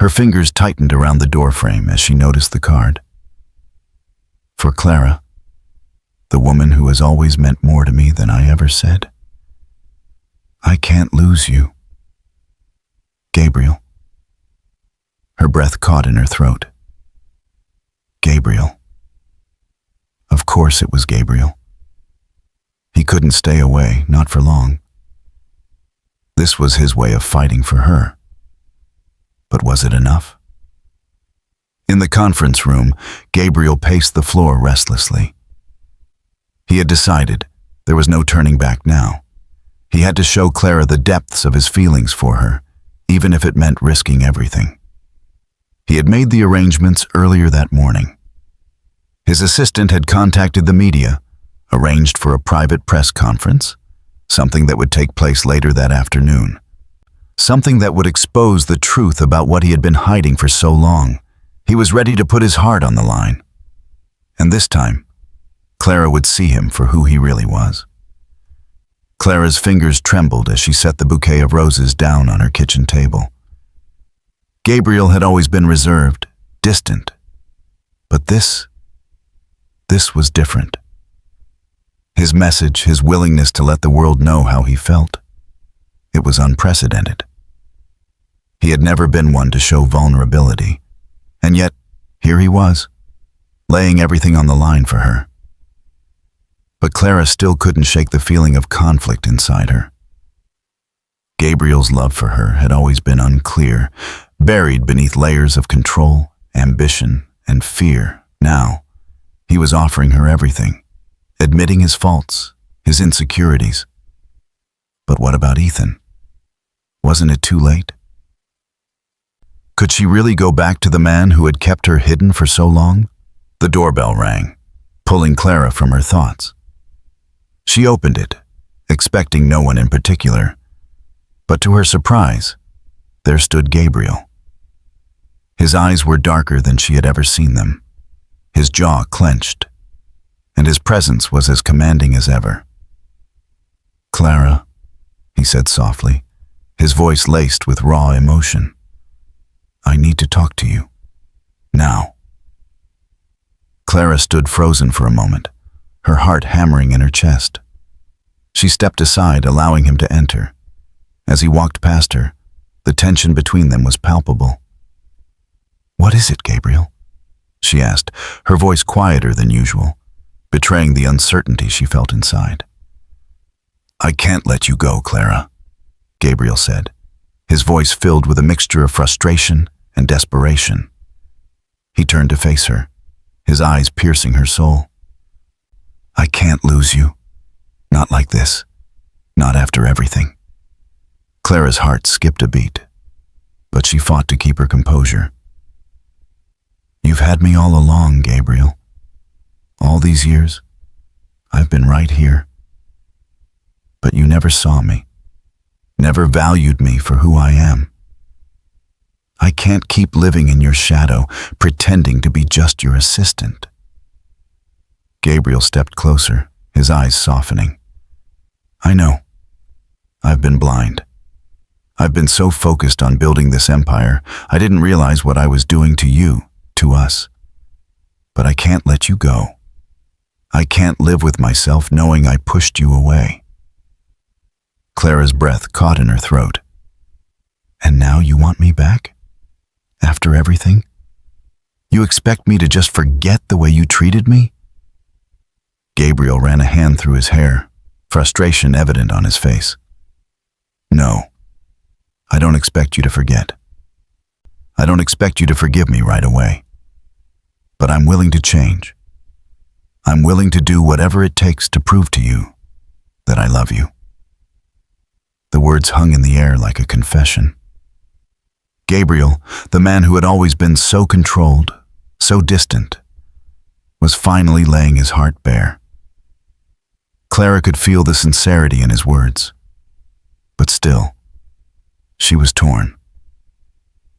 Her fingers tightened around the doorframe as she noticed the card. For Clara, the woman who has always meant more to me than I ever said. I can't lose you. Gabriel. Her breath caught in her throat. Gabriel. Of course it was Gabriel. He couldn't stay away, not for long. This was his way of fighting for her. But was it enough? In the conference room, Gabriel paced the floor restlessly. He had decided there was no turning back now. He had to show Clara the depths of his feelings for her, even if it meant risking everything. He had made the arrangements earlier that morning. His assistant had contacted the media, arranged for a private press conference, something that would take place later that afternoon. Something that would expose the truth about what he had been hiding for so long. He was ready to put his heart on the line. And this time, Clara would see him for who he really was. Clara's fingers trembled as she set the bouquet of roses down on her kitchen table. Gabriel had always been reserved, distant. But this was different. His message, his willingness to let the world know how he felt. It was unprecedented. He had never been one to show vulnerability, and yet, here he was, laying everything on the line for her. But Clara still couldn't shake the feeling of conflict inside her. Gabriel's love for her had always been unclear, buried beneath layers of control, ambition, and fear. Now, he was offering her everything, admitting his faults, his insecurities. But what about Ethan? Wasn't it too late? Could she really go back to the man who had kept her hidden for so long? The doorbell rang, pulling Clara from her thoughts. She opened it, expecting no one in particular. But to her surprise, there stood Gabriel. His eyes were darker than she had ever seen them, his jaw clenched, and his presence was as commanding as ever. Clara, he said softly, his voice laced with raw emotion. "I need to talk to you. Now." Clara stood frozen for a moment, her heart hammering in her chest. She stepped aside, allowing him to enter. As he walked past her, the tension between them was palpable. "What is it, Gabriel?" she asked, her voice quieter than usual, betraying the uncertainty she felt inside. "I can't let you go, Clara," Gabriel said, his voice filled with a mixture of frustration and desperation. He turned to face her, his eyes piercing her soul. "I can't lose you. Not like this. Not after everything." Clara's heart skipped a beat, but she fought to keep her composure. "You've had me all along, Gabriel. All these years, I've been right here. But you never saw me, never valued me for who I am. I can't keep living in your shadow, pretending to be just your assistant." Gabriel stepped closer, his eyes softening. "I know. I've been blind. I've been so focused on building this empire, I didn't realize what I was doing to you, to us. But I can't let you go. I can't live with myself knowing I pushed you away." Clara's breath caught in her throat. "And now you want me back? After everything? You expect me to just forget the way you treated me?" Gabriel ran a hand through his hair, frustration evident on his face. "No. I don't expect you to forget. I don't expect you to forgive me right away. But I'm willing to change. I'm willing to do whatever it takes to prove to you that I love you." The words hung in the air like a confession. Gabriel, the man who had always been so controlled, so distant, was finally laying his heart bare. Clara could feel the sincerity in his words. But still, she was torn.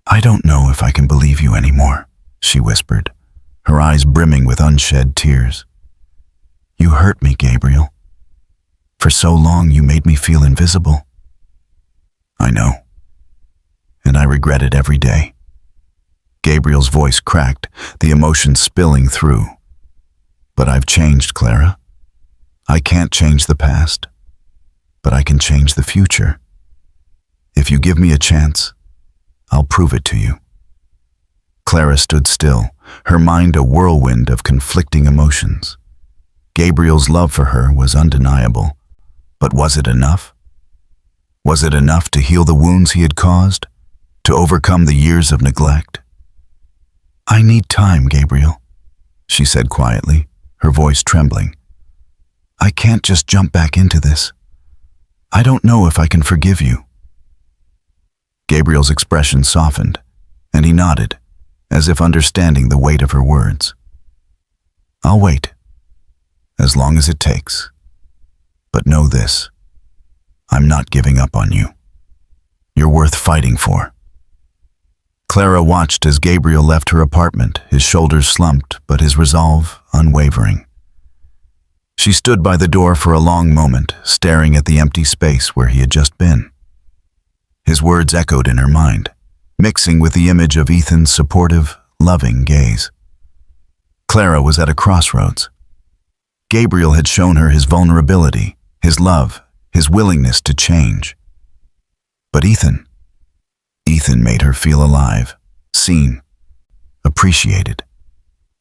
"I don't know if I can believe you anymore," she whispered, her eyes brimming with unshed tears. "You hurt me, Gabriel. For so long you made me feel invisible." "I know. And I regret it every day." Gabriel's voice cracked, the emotion spilling through. "But I've changed, Clara. I can't change the past, but I can change the future. If you give me a chance, I'll prove it to you." Clara stood still, her mind a whirlwind of conflicting emotions. Gabriel's love for her was undeniable, but was it enough? Was it enough to heal the wounds he had caused, to overcome the years of neglect? "I need time, Gabriel," she said quietly, her voice trembling. "I can't just jump back into this. I don't know if I can forgive you." Gabriel's expression softened, and he nodded, as if understanding the weight of her words. "I'll wait, as long as it takes. But know this, I'm not giving up on you. You're worth fighting for." Clara watched as Gabriel left her apartment, his shoulders slumped, but his resolve unwavering. She stood by the door for a long moment, staring at the empty space where he had just been. His words echoed in her mind, mixing with the image of Ethan's supportive, loving gaze. Clara was at a crossroads. Gabriel had shown her his vulnerability, his love, his willingness to change. But Ethan made her feel alive, seen, appreciated.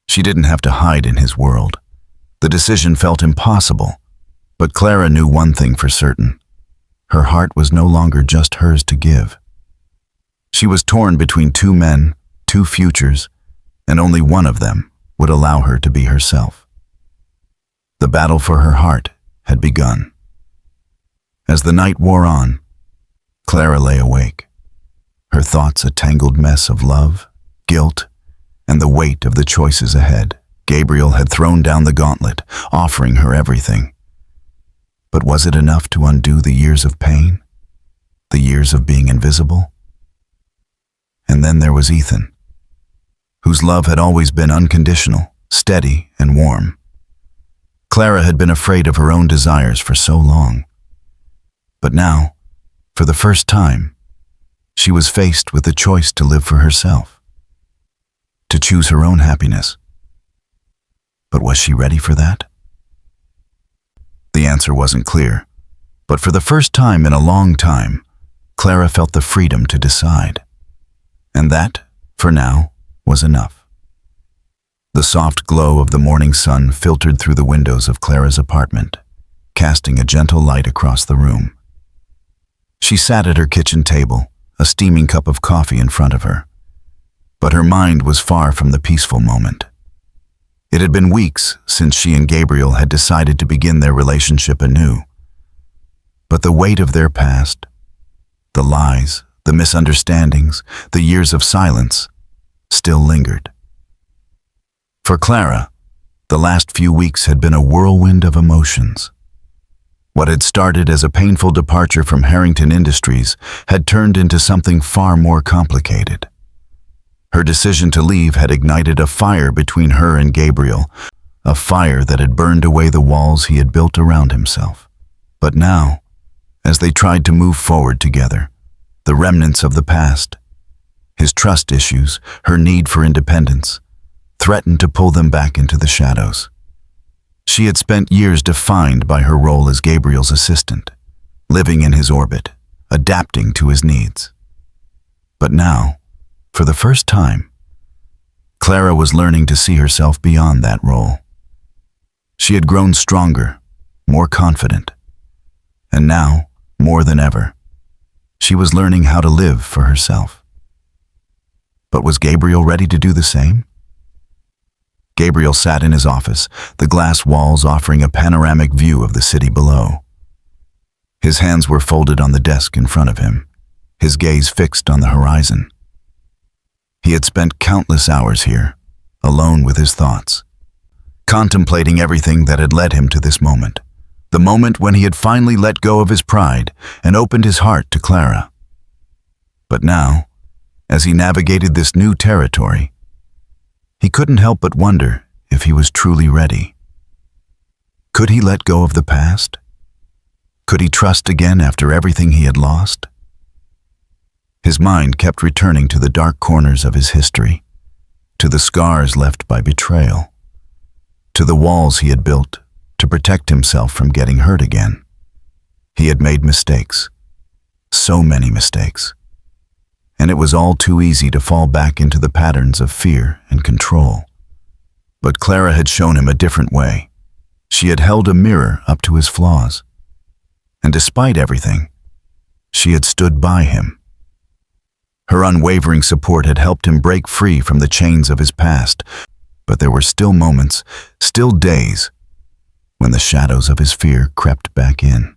She didn't have to hide in his world. The decision felt impossible, but Clara knew one thing for certain. Her heart was no longer just hers to give. She was torn between two men, two futures, and only one of them would allow her to be herself. The battle for her heart had begun. As the night wore on, Clara lay awake, her thoughts a tangled mess of love, guilt, and the weight of the choices ahead. Gabriel had thrown down the gauntlet, offering her everything. But was it enough to undo the years of pain, the years of being invisible? And then there was Ethan, whose love had always been unconditional, steady, and warm. Clara had been afraid of her own desires for so long. But now, for the first time, She was faced with the choice to live for herself, to choose her own happiness. But was she ready for that? The answer wasn't clear, but for the first time in a long time, Clara felt the freedom to decide. And that, for now, was enough. The soft glow of the morning sun filtered through the windows of Clara's apartment, casting a gentle light across the room. She sat at her kitchen table, a steaming cup of coffee in front of her. But her mind was far from the peaceful moment. It had been weeks since she and Gabriel had decided to begin their relationship anew. But the weight of their past, the lies, the misunderstandings, the years of silence, still lingered. For Clara, the last few weeks had been a whirlwind of emotions. What had started as a painful departure from Harrington Industries had turned into something far more complicated. Her decision to leave had ignited a fire between her and Gabriel, a fire that had burned away the walls he had built around himself. But now, as they tried to move forward together, the remnants of the past, his trust issues, her need for independence, threatened to pull them back into the shadows. She had spent years defined by her role as Gabriel's assistant, living in his orbit, adapting to his needs. But now, for the first time, Clara was learning to see herself beyond that role. She had grown stronger, more confident, and now, more than ever, she was learning how to live for herself. But was Gabriel ready to do the same? Gabriel sat in his office, the glass walls offering a panoramic view of the city below. His hands were folded on the desk in front of him, his gaze fixed on the horizon. He had spent countless hours here, alone with his thoughts, contemplating everything that had led him to this moment, the moment when he had finally let go of his pride and opened his heart to Clara. But now, as he navigated this new territory, he couldn't help but wonder if he was truly ready. Could he let go of the past? Could he trust again after everything he had lost? His mind kept returning to the dark corners of his history, to the scars left by betrayal, to the walls he had built to protect himself from getting hurt again. He had made mistakes, so many mistakes, and it was all too easy to fall back into the patterns of fear and control. But Clara had shown him a different way. She had held a mirror up to his flaws. And despite everything, she had stood by him. Her unwavering support had helped him break free from the chains of his past, but there were still moments, still days, when the shadows of his fear crept back in.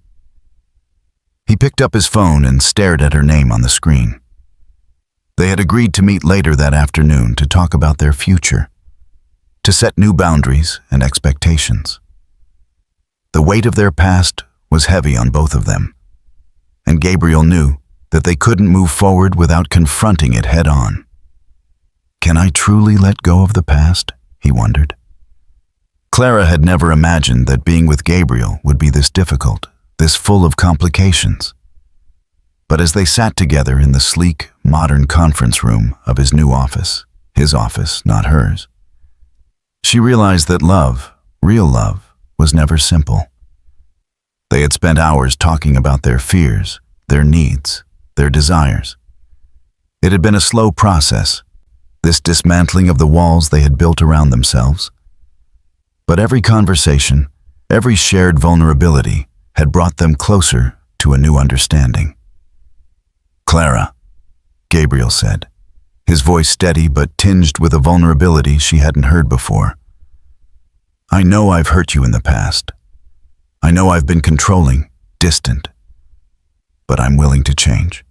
He picked up his phone and stared at her name on the screen. They had agreed to meet later that afternoon to talk about their future, to set new boundaries and expectations. The weight of their past was heavy on both of them, and Gabriel knew that they couldn't move forward without confronting it head-on. Can I truly let go of the past? He wondered. Clara had never imagined that being with Gabriel would be this difficult, this full of complications. But as they sat together in the sleek, modern conference room of his new office, his office, not hers, she realized that love, real love, was never simple. They had spent hours talking about their fears, their needs, their desires. It had been a slow process, this dismantling of the walls they had built around themselves. But every conversation, every shared vulnerability had brought them closer to a new understanding. Clara, Gabriel said, his voice steady but tinged with a vulnerability she hadn't heard before. I know I've hurt you in the past. I know I've been controlling, distant. But I'm willing to change.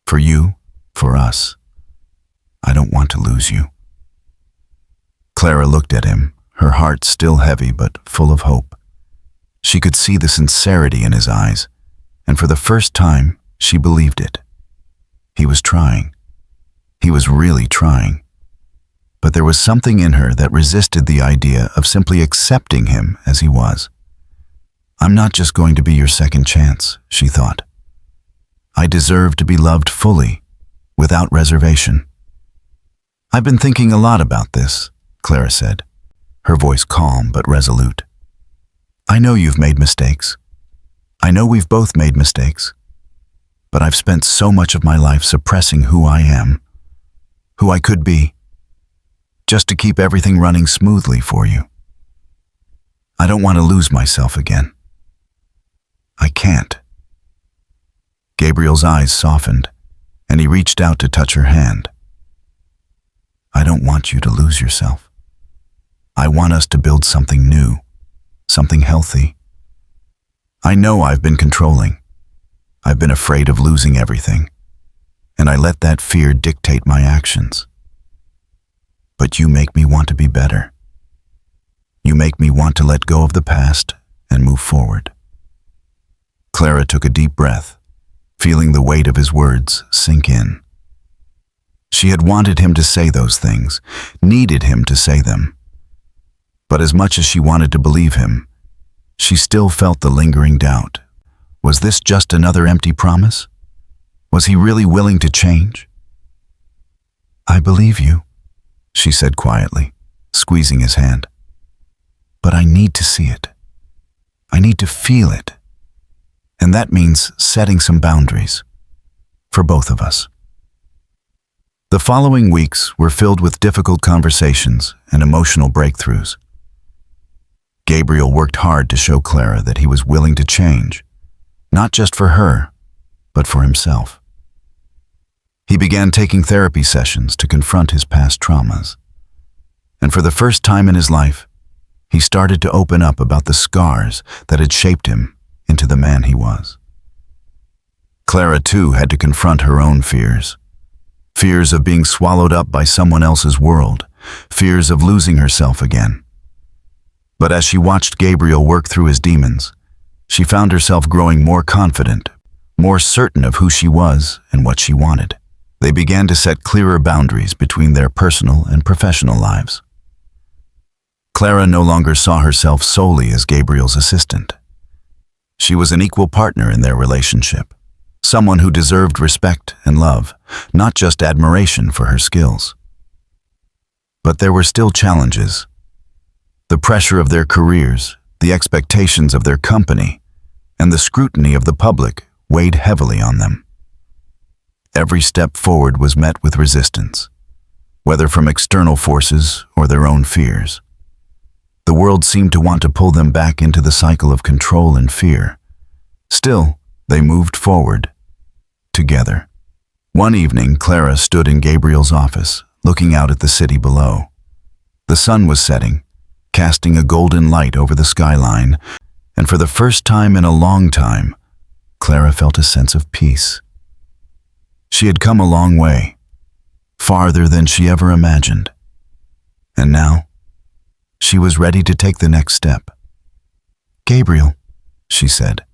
For you, for us. I don't want to lose you. Clara looked at him, her heart still heavy but full of hope. She could see the sincerity in his eyes, and for the first time, she believed it. He was trying. He was really trying. But there was something in her that resisted the idea of simply accepting him as he was. I'm not just going to be your second chance, she thought. I deserve to be loved fully, without reservation. I've been thinking a lot about this, Clara said, her voice calm but resolute. I know you've made mistakes. I know we've both made mistakes. But I've spent so much of my life suppressing who I am, who I could be, just to keep everything running smoothly for you. I don't want to lose myself again. I can't. Gabriel's eyes softened, and he reached out to touch her hand. I don't want you to lose yourself. I want us to build something new, something healthy. I know I've been controlling. I've been afraid of losing everything, and I let that fear dictate my actions. But you make me want to be better. You make me want to let go of the past and move forward. Clara took a deep breath, feeling the weight of his words sink in. She had wanted him to say those things, needed him to say them. But as much as she wanted to believe him, she still felt the lingering doubt. Was this just another empty promise? Was he really willing to change? I believe you, she said quietly, squeezing his hand. But I need to see it. I need to feel it. And that means setting some boundaries for both of us. The following weeks were filled with difficult conversations and emotional breakthroughs. Gabriel worked hard to show Clara that he was willing to change, not just for her, but for himself. He began taking therapy sessions to confront his past traumas. And for the first time in his life, he started to open up about the scars that had shaped him into the man he was. Clara, too, had to confront her own fears. Fears of being swallowed up by someone else's world, fears of losing herself again. But as she watched Gabriel work through his demons, she found herself growing more confident, more certain of who she was and what she wanted. They began to set clearer boundaries between their personal and professional lives. Clara no longer saw herself solely as Gabriel's assistant. She was an equal partner in their relationship, someone who deserved respect and love, not just admiration for her skills. But there were still challenges. The pressure of their careers, the expectations of their company, and the scrutiny of the public weighed heavily on them. Every step forward was met with resistance, whether from external forces or their own fears. The world seemed to want to pull them back into the cycle of control and fear. Still, they moved forward, together. One evening, Clara stood in Gabriel's office, looking out at the city below. The sun was setting, casting a golden light over the skyline, and for the first time in a long time, Clara felt a sense of peace. She had come a long way, farther than she ever imagined. And now, she was ready to take the next step. Gabriel, she said,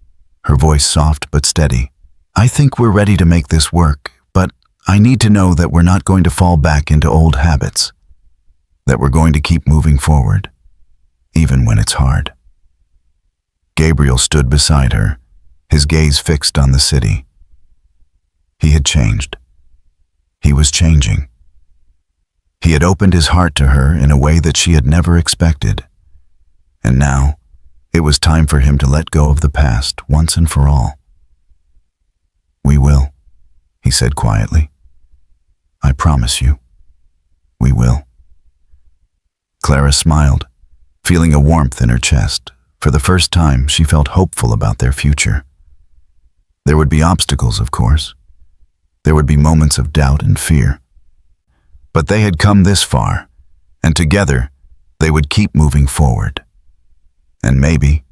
her voice soft but steady, I think we're ready to make this work, but I need to know that we're not going to fall back into old habits, that we're going to keep moving forward, even when it's hard. Gabriel stood beside her, his gaze fixed on the city. He had changed. He was changing. He had opened his heart to her in a way that she had never expected. And now, it was time for him to let go of the past once and for all. We will, he said quietly. I promise you, we will. Clara smiled, feeling a warmth in her chest. For the first time, she felt hopeful about their future. There would be obstacles, of course. There would be moments of doubt and fear. But they had come this far, and together, they would keep moving forward. And maybe,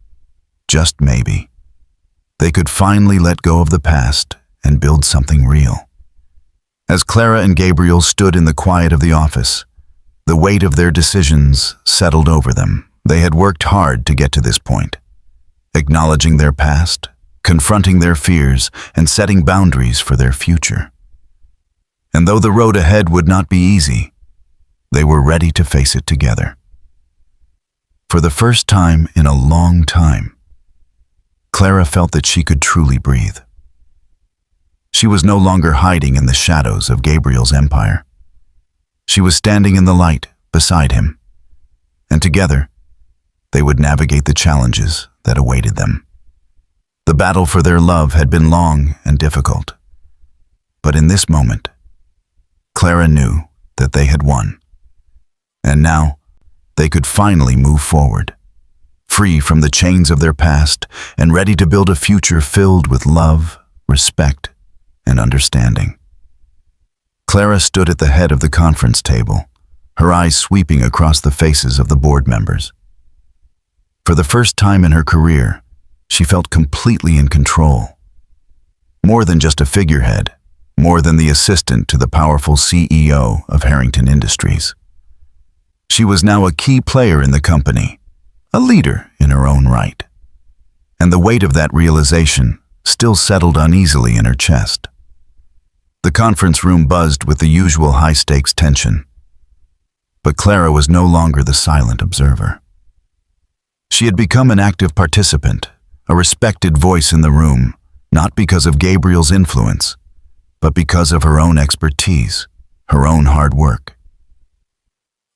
just maybe, they could finally let go of the past and build something real. As Clara and Gabriel stood in the quiet of the office, the weight of their decisions settled over them. They had worked hard to get to this point, acknowledging their past, confronting their fears, and setting boundaries for their future. And though the road ahead would not be easy, they were ready to face it together. For the first time in a long time, Clara felt that she could truly breathe. She was no longer hiding in the shadows of Gabriel's empire. She was standing in the light beside him, and together, they would navigate the challenges that awaited them. The battle for their love had been long and difficult, but in this moment, Clara knew that they had won, and now they could finally move forward, free from the chains of their past and ready to build a future filled with love, respect, and understanding. Clara stood at the head of the conference table, her eyes sweeping across the faces of the board members. For the first time in her career, she felt completely in control. More than just a figurehead, more than the assistant to the powerful CEO of Harrington Industries. She was now a key player in the company, a leader in her own right. And the weight of that realization still settled uneasily in her chest. The conference room buzzed with the usual high-stakes tension. But Clara was no longer the silent observer. She had become an active participant, a respected voice in the room, not because of Gabriel's influence, but because of her own expertise, her own hard work.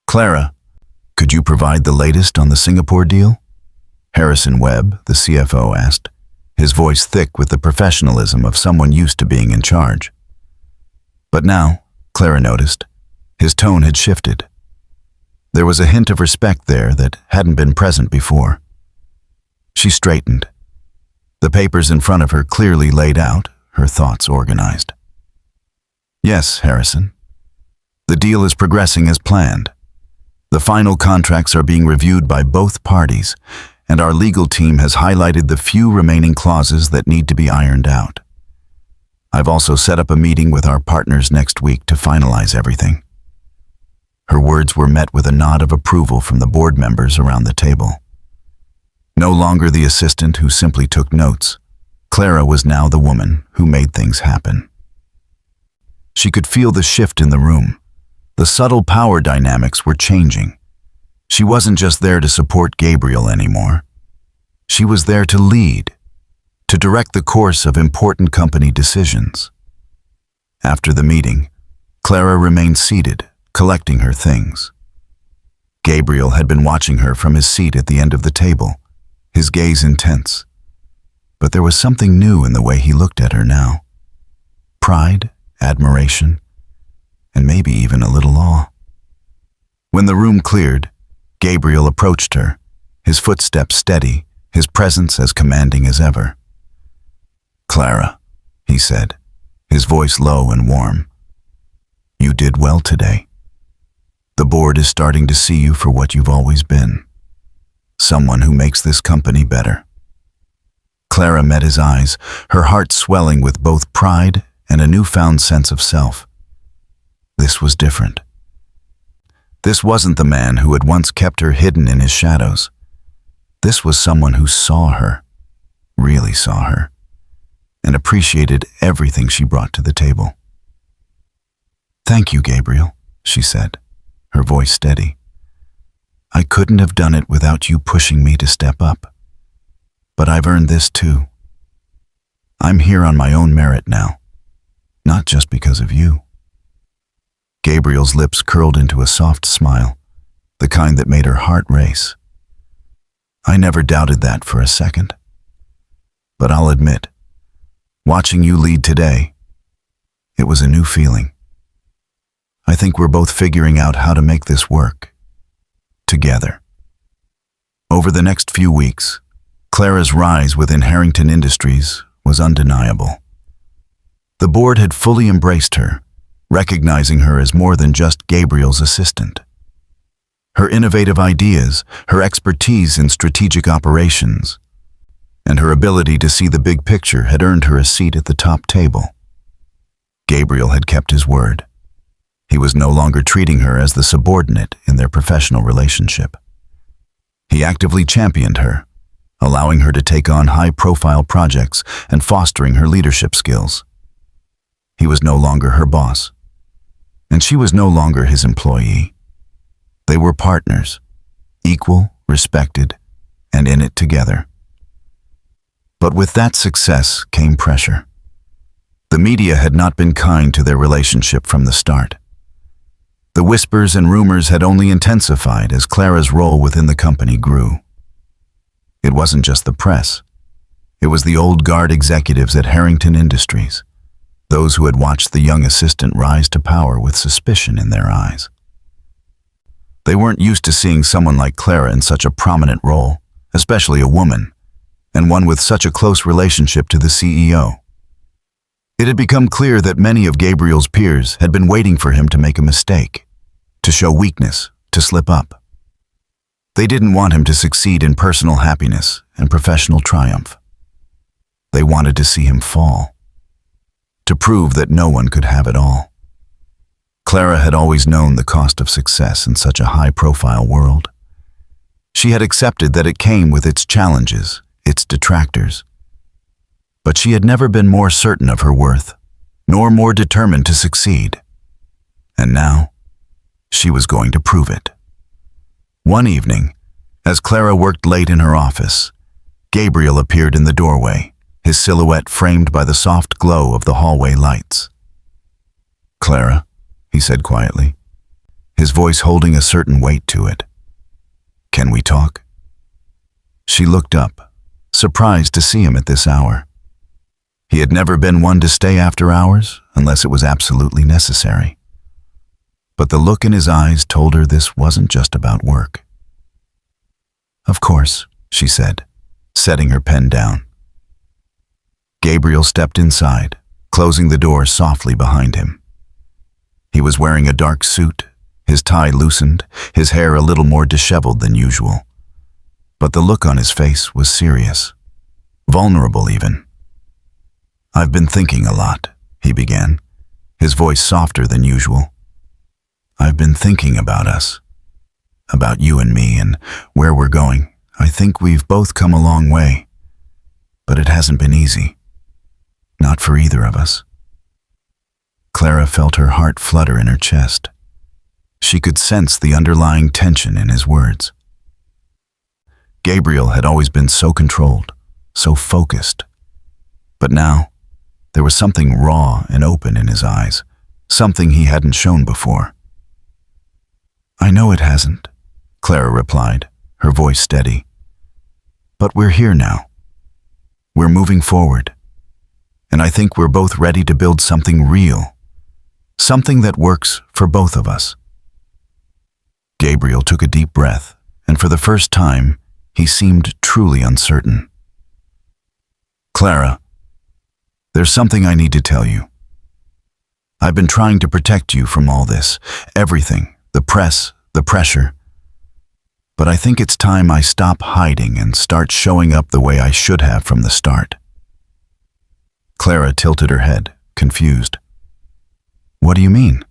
"Clara, could you provide the latest on the Singapore deal?" Harrison Webb, the CFO, asked, his voice thick with the professionalism of someone used to being in charge. But now, Clara noticed, his tone had shifted. There was a hint of respect there that hadn't been present before. She straightened. The papers in front of her clearly laid out, her thoughts organized. "Yes, Harrison. The deal is progressing as planned. The final contracts are being reviewed by both parties, and our legal team has highlighted the few remaining clauses that need to be ironed out. I've also set up a meeting with our partners next week to finalize everything." Her words were met with a nod of approval from the board members around the table. No longer the assistant who simply took notes, Clara was now the woman who made things happen. She could feel the shift in the room. The subtle power dynamics were changing. She wasn't just there to support Gabriel anymore. She was there to lead, to direct the course of important company decisions. After the meeting, Clara remained seated, collecting her things. Gabriel had been watching her from his seat at the end of the table, his gaze intense. But there was something new in the way he looked at her now. Pride, admiration, and maybe even a little awe. When the room cleared, Gabriel approached her, his footsteps steady, his presence as commanding as ever. "Clara," he said, his voice low and warm, "you did well today. The board is starting to see you for what you've always been, someone who makes this company better." Clara met his eyes, her heart swelling with both pride and a newfound sense of self. This was different. This wasn't the man who had once kept her hidden in his shadows. This was someone who saw her, really saw her, and appreciated everything she brought to the table. "Thank you, Gabriel," she said, her voice steady. "I couldn't have done it without you pushing me to step up. But I've earned this too. I'm here on my own merit now, not just because of you." Gabriel's lips curled into a soft smile, the kind that made her heart race. "I never doubted that for a second. But I'll admit, watching you lead today, it was a new feeling. I think we're both figuring out how to make this work. Together." Over the next few weeks, Clara's rise within Harrington Industries was undeniable. The board had fully embraced her, recognizing her as more than just Gabriel's assistant. Her innovative ideas, her expertise in strategic operations, and her ability to see the big picture had earned her a seat at the top table. Gabriel had kept his word. He was no longer treating her as the subordinate in their professional relationship. He actively championed her, allowing her to take on high-profile projects and fostering her leadership skills. He was no longer her boss, and she was no longer his employee. They were partners, equal, respected, and in it together. But with that success came pressure. The media had not been kind to their relationship from the start. The whispers and rumors had only intensified as Clara's role within the company grew. It wasn't just the press. It was the old guard executives at Harrington Industries, those who had watched the young assistant rise to power with suspicion in their eyes. They weren't used to seeing someone like Clara in such a prominent role, especially a woman, and one with such a close relationship to the CEO. It had become clear that many of Gabriel's peers had been waiting for him to make a mistake, to show weakness, to slip up. They didn't want him to succeed in personal happiness and professional triumph. They wanted to see him fall, to prove that no one could have it all. Clara had always known the cost of success in such a high-profile world. She had accepted that it came with its challenges, its detractors. But she had never been more certain of her worth, nor more determined to succeed. And now, she was going to prove it. One evening, as Clara worked late in her office, Gabriel appeared in the doorway, his silhouette framed by the soft glow of the hallway lights. "Clara," he said quietly, his voice holding a certain weight to it. "Can we talk?" She looked up, surprised to see him at this hour. He had never been one to stay after hours unless it was absolutely necessary. But the look in his eyes told her this wasn't just about work. "Of course," she said, setting her pen down. Gabriel stepped inside, closing the door softly behind him. He was wearing a dark suit, his tie loosened, his hair a little more disheveled than usual. But the look on his face was serious, vulnerable even. "I've been thinking a lot," he began, his voice softer than usual. "I've been thinking about us, about you and me and where we're going. I think we've both come a long way, but it hasn't been easy. Not for either of us." Clara felt her heart flutter in her chest. She could sense the underlying tension in his words. Gabriel had always been so controlled, so focused. But now, there was something raw and open in his eyes, something he hadn't shown before. "I know it hasn't," Clara replied, her voice steady. "But we're here now. We're moving forward. And I think we're both ready to build something real, something that works for both of us." Gabriel took a deep breath, and for the first time, he seemed truly uncertain. "Clara, there's something I need to tell you. I've been trying to protect you from all this, everything, the press, the pressure. But I think it's time I stop hiding and start showing up the way I should have from the start." Clara tilted her head, confused. "What do you mean?"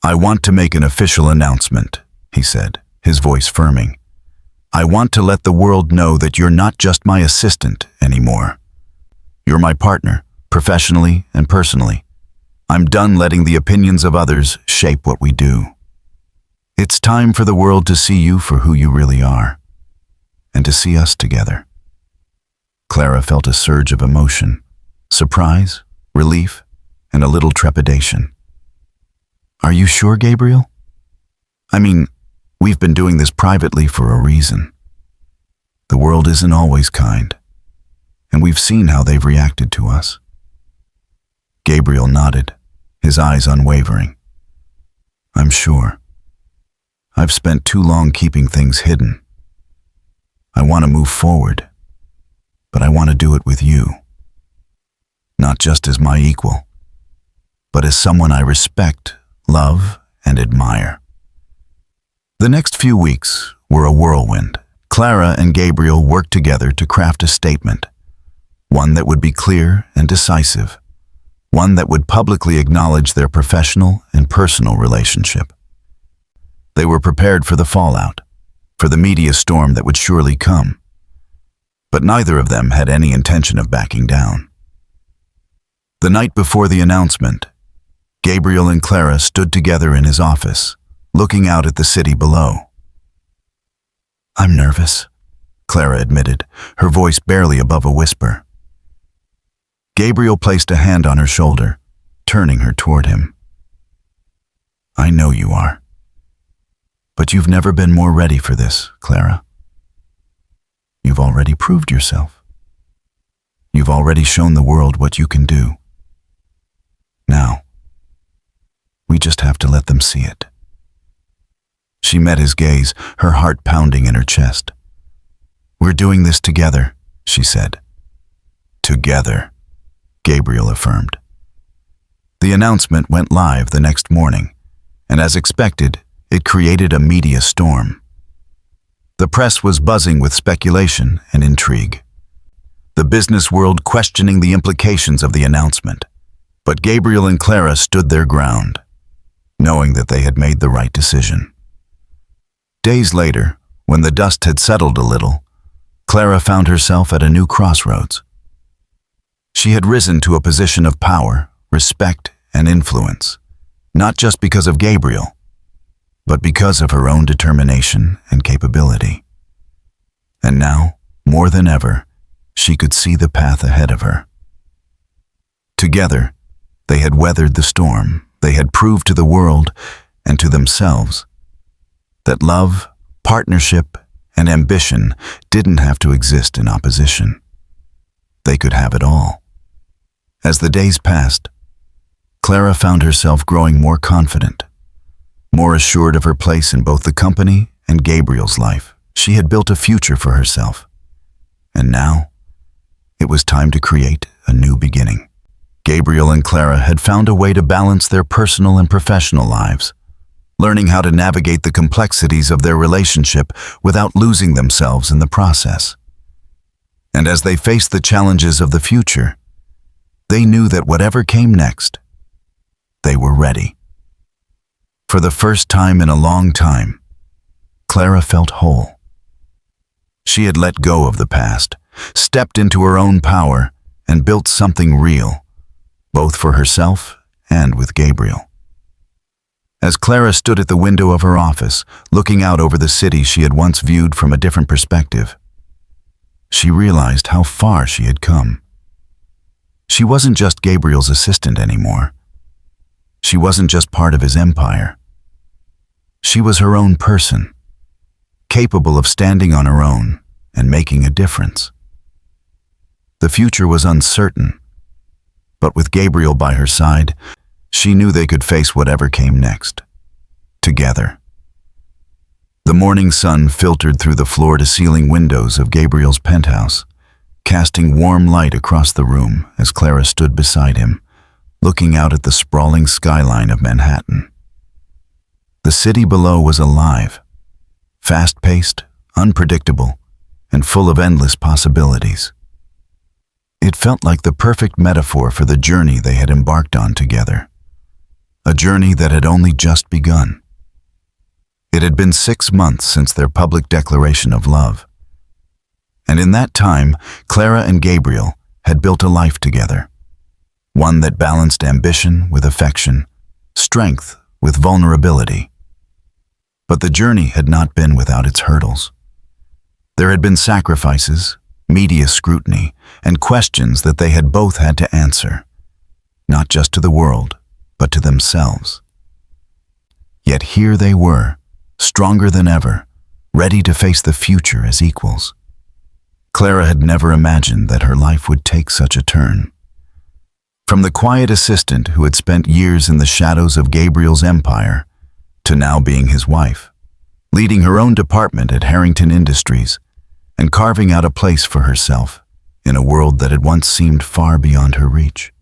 "I want to make an official announcement," he said, his voice firming. "I want to let the world know that you're not just my assistant anymore. You're my partner, professionally and personally. I'm done letting the opinions of others shape what we do. It's time for the world to see you for who you really are, and to see us together." Clara felt a surge of emotion, surprise, relief, and a little trepidation. "Are you sure, Gabriel? I mean, we've been doing this privately for a reason. The world isn't always kind, and we've seen how they've reacted to us." Gabriel nodded, his eyes unwavering. "I'm sure. I've spent too long keeping things hidden. I want to move forward, but I want to do it with you. Not just as my equal, but as someone I respect, love, and admire." The next few weeks were a whirlwind. Clara and Gabriel worked together to craft a statement, one that would be clear and decisive, one that would publicly acknowledge their professional and personal relationship. They were prepared for the fallout, for the media storm that would surely come. But neither of them had any intention of backing down. The night before the announcement, Gabriel and Clara stood together in his office, looking out at the city below. "I'm nervous," Clara admitted, her voice barely above a whisper. Gabriel placed a hand on her shoulder, turning her toward him. I know you are. But you've never been more ready for this, Clara. You've already proved yourself. You've already shown the world what you can do. Now, we just have to let them see it. She met his gaze, her heart pounding in her chest. We're doing this together, she said. Together, Gabriel affirmed. The announcement went live the next morning, and as expected, it created a media storm. The press was buzzing with speculation and intrigue. The business world questioning the implications of the announcement. But Gabriel and Clara stood their ground, knowing that they had made the right decision. Days later, when the dust had settled a little, Clara found herself at a new crossroads. She had risen to a position of power, respect, and influence, not just because of Gabriel, but because of her own determination and capability. And now, more than ever, she could see the path ahead of her. Together, they had weathered the storm. They had proved to the world and to themselves that love, partnership, and ambition didn't have to exist in opposition. They could have it all. As the days passed, Clara found herself growing more confident, more assured of her place in both the company and Gabriel's life. She had built a future for herself. And now, it was time to create a new beginning. Gabriel and Clara had found a way to balance their personal and professional lives, learning how to navigate the complexities of their relationship without losing themselves in the process. And as they faced the challenges of the future, they knew that whatever came next, they were ready. For the first time in a long time, Clara felt whole. She had let go of the past, stepped into her own power, and built something real, both for herself and with Gabriel. As Clara stood at the window of her office, looking out over the city she had once viewed from a different perspective, she realized how far she had come. She wasn't just Gabriel's assistant anymore. She wasn't just part of his empire. She was her own person, capable of standing on her own and making a difference. The future was uncertain, but with Gabriel by her side, she knew they could face whatever came next, together. The morning sun filtered through the floor-to-ceiling windows of Gabriel's penthouse, casting warm light across the room as Clara stood beside him, looking out at the sprawling skyline of Manhattan. The city below was alive, fast-paced, unpredictable, and full of endless possibilities. It felt like the perfect metaphor for the journey they had embarked on together, a journey that had only just begun. It had been 6 months since their public declaration of love, and in that time, Clara and Gabriel had built a life together, one that balanced ambition with affection, strength with vulnerability. But the journey had not been without its hurdles. There had been sacrifices, media scrutiny, and questions that they had both had to answer, not just to the world, but to themselves. Yet here they were, stronger than ever, ready to face the future as equals. Clara had never imagined that her life would take such a turn. From the quiet assistant who had spent years in the shadows of Gabriel's empire, to now being his wife, leading her own department at Harrington Industries, and carving out a place for herself in a world that had once seemed far beyond her reach.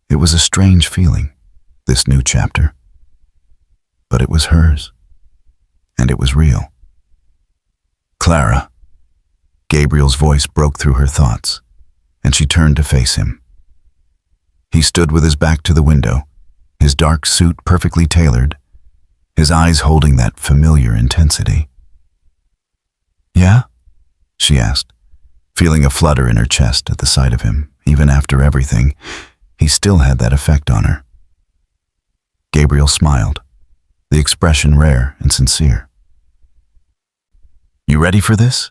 It was a strange feeling, this new chapter. But it was hers, and it was real. Clara. Gabriel's voice broke through her thoughts, and she turned to face him. He stood with his back to the window, his dark suit perfectly tailored, his eyes holding that familiar intensity. Yeah? She asked, feeling a flutter in her chest at the sight of him. Even after everything, he still had that effect on her. Gabriel smiled, the expression rare and sincere. You ready for this?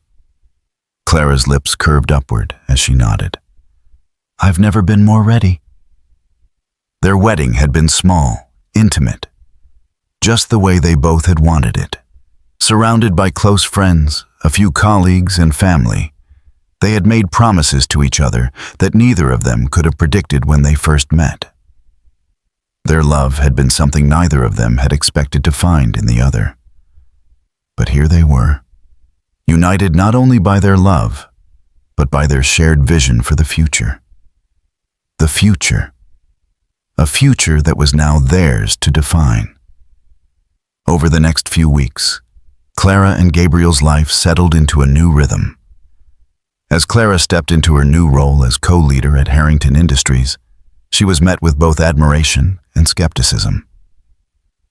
Clara's lips curved upward as she nodded. I've never been more ready." Their wedding had been small, intimate, just the way they both had wanted it. Surrounded by close friends, a few colleagues, and family, they had made promises to each other that neither of them could have predicted when they first met. Their love had been something neither of them had expected to find in the other. But here they were, united not only by their love, but by their shared vision for the future. The future. A future that was now theirs to define. Over the next few weeks, Clara and Gabriel's life settled into a new rhythm. As Clara stepped into her new role as co-leader at Harrington Industries, she was met with both admiration and skepticism.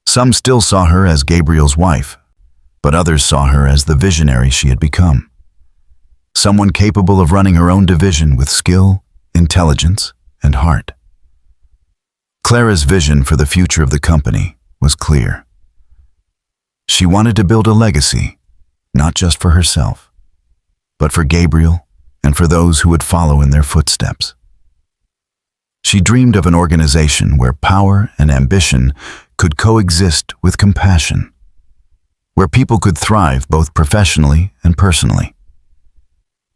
Some still saw her as Gabriel's wife, but others saw her as the visionary she had become. Someone capable of running her own division with skill, intelligence, and heart. Clara's vision for the future of the company was clear. She wanted to build a legacy, not just for herself, but for Gabriel and for those who would follow in their footsteps. She dreamed of an organization where power and ambition could coexist with compassion, where people could thrive both professionally and personally.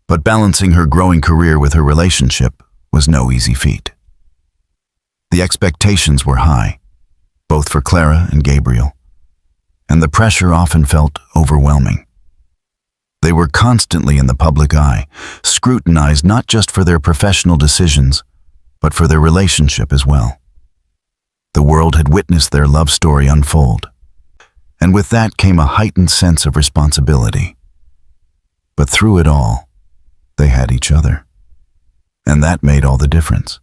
But balancing her growing career with her relationship was no easy feat. The expectations were high, both for Clara and Gabriel, and the pressure often felt overwhelming. They were constantly in the public eye, scrutinized not just for their professional decisions, but for their relationship as well. The world had witnessed their love story unfold, and with that came a heightened sense of responsibility. But through it all, they had each other, and that made all the difference.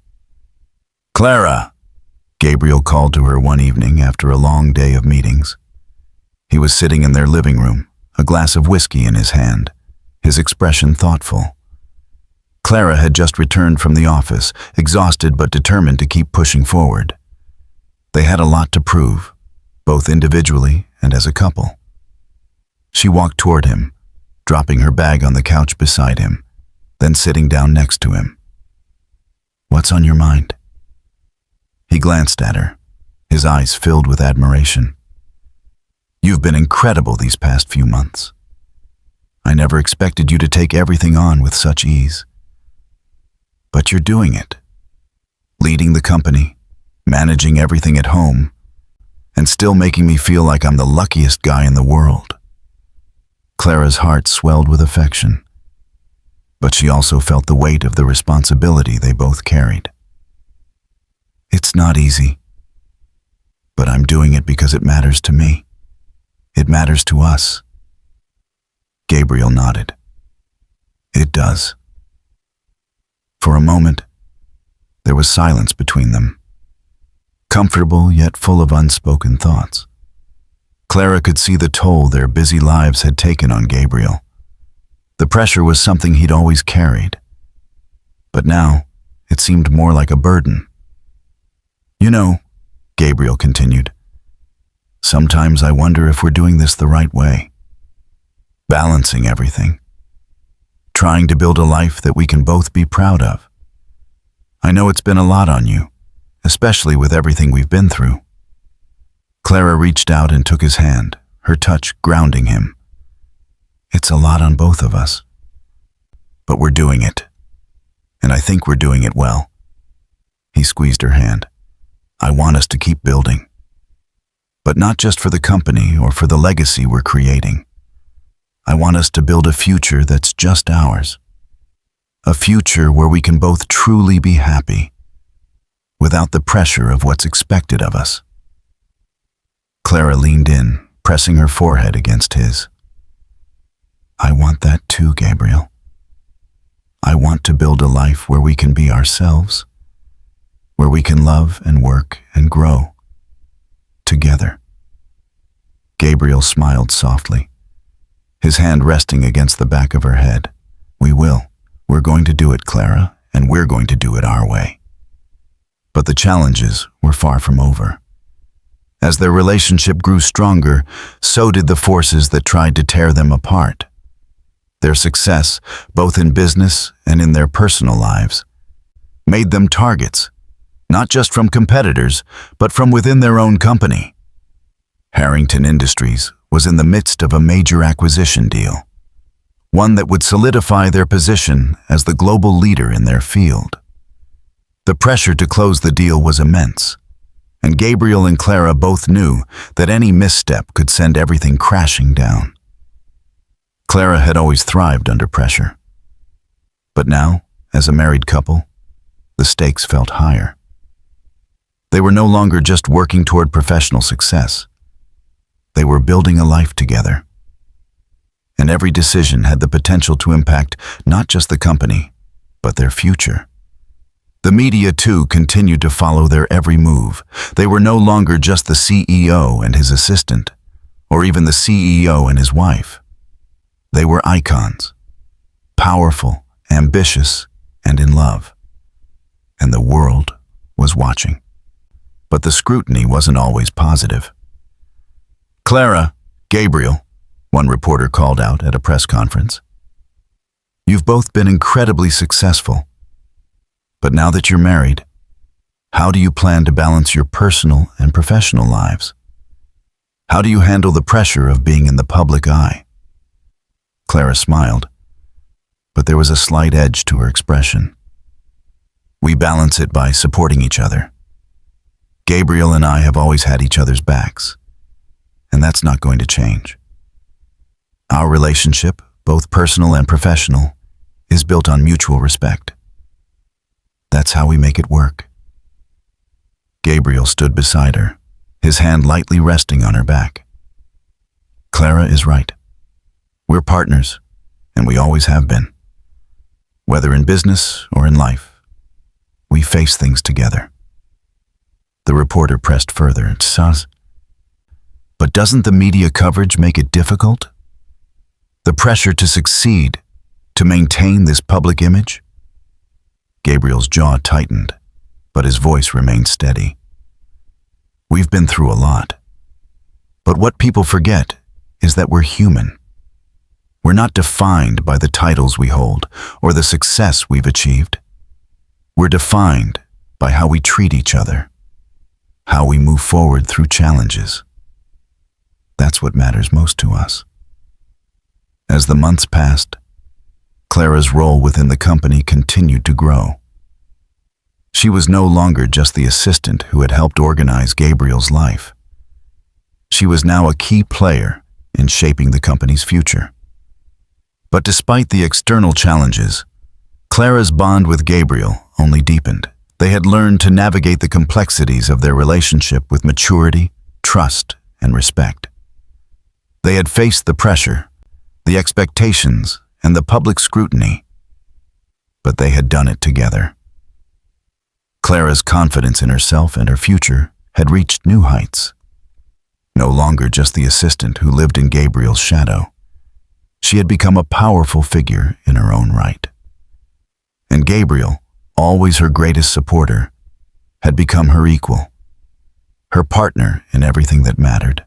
"Clara," Gabriel called to her one evening after a long day of meetings. He was sitting in their living room, a glass of whiskey in his hand, his expression thoughtful. Clara had just returned from the office, exhausted but determined to keep pushing forward. They had a lot to prove, both individually and as a couple. She walked toward him, dropping her bag on the couch beside him, then sitting down next to him. "What's on your mind?" He glanced at her, his eyes filled with admiration. "You've been incredible these past few months. I never expected you to take everything on with such ease. But you're doing it. Leading the company, managing everything at home, and still making me feel like I'm the luckiest guy in the world." Clara's heart swelled with affection, but she also felt the weight of the responsibility they both carried. "It's not easy, but I'm doing it because it matters to me. It matters to us." Gabriel nodded. "It does." For a moment, there was silence between them, comfortable yet full of unspoken thoughts. Clara could see the toll their busy lives had taken on Gabriel. The pressure was something he'd always carried, but now it seemed more like a burden. "You know," Gabriel continued, "sometimes I wonder if we're doing this the right way. Balancing everything. Trying to build a life that we can both be proud of. I know it's been a lot on you, especially with everything we've been through." Clara reached out and took his hand, her touch grounding him. "It's a lot on both of us. But we're doing it. And I think we're doing it well." He squeezed her hand. "I want us to keep building. But not just for the company or for the legacy we're creating. I want us to build a future that's just ours. A future where we can both truly be happy, without the pressure of what's expected of us." Clara leaned in, pressing her forehead against his. "I want that too, Gabriel. I want to build a life where we can be ourselves, where we can love and work and grow together." Gabriel smiled softly, his hand resting against the back of her head. "We will. We're going to do it, Clara, and we're going to do it our way." But the challenges were far from over. As their relationship grew stronger, so did the forces that tried to tear them apart. Their success, both in business and in their personal lives, made them targets, not just from competitors, but from within their own company. Harrington Industries was in the midst of a major acquisition deal, one that would solidify their position as the global leader in their field. The pressure to close the deal was immense, and Gabriel and Clara both knew that any misstep could send everything crashing down. Clara had always thrived under pressure. But now, as a married couple, the stakes felt higher. They were no longer just working toward professional success. They were building a life together. And every decision had the potential to impact not just the company, but their future. The media, too, continued to follow their every move. They were no longer just the CEO and his assistant, or even the CEO and his wife. They were icons, powerful, ambitious, and in love. And the world was watching. But the scrutiny wasn't always positive. "Clara, Gabriel," one reporter called out at a press conference. "You've both been incredibly successful. But now that you're married, how do you plan to balance your personal and professional lives? How do you handle the pressure of being in the public eye?" Clara smiled, but there was a slight edge to her expression. "We balance it by supporting each other. Gabriel and I have always had each other's backs, and that's not going to change. Our relationship, both personal and professional, is built on mutual respect. That's how we make it work." Gabriel stood beside her, his hand lightly resting on her back. "Clara is right. We're partners, and we always have been. Whether in business or in life, we face things together." The reporter pressed further. "But doesn't the media coverage make it difficult? The pressure to succeed, to maintain this public image?" Gabriel's jaw tightened, but his voice remained steady. "We've been through a lot. But what people forget is that we're human. We're not defined by the titles we hold or the success we've achieved. We're defined by how we treat each other, how we move forward through challenges. That's what matters most to us." As the months passed, Clara's role within the company continued to grow. She was no longer just the assistant who had helped organize Gabriel's life. She was now a key player in shaping the company's future. But despite the external challenges, Clara's bond with Gabriel only deepened. They had learned to navigate the complexities of their relationship with maturity, trust, and respect. They had faced the pressure, the expectations, and the public scrutiny, but they had done it together. Clara's confidence in herself and her future had reached new heights. No longer just the assistant who lived in Gabriel's shadow, she had become a powerful figure in her own right. And Gabriel, always her greatest supporter, had become her equal, her partner in everything that mattered.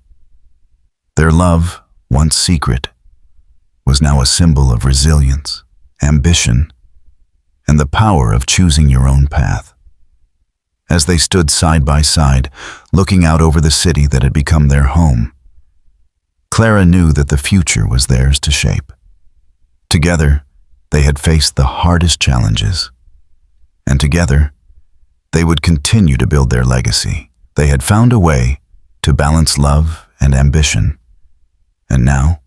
Their love, once secret, was now a symbol of resilience, ambition, and the power of choosing your own path. As they stood side by side, looking out over the city that had become their home, Clara knew that the future was theirs to shape. Together, they had faced the hardest challenges, and together, they would continue to build their legacy. They had found a way to balance love and ambition, and now,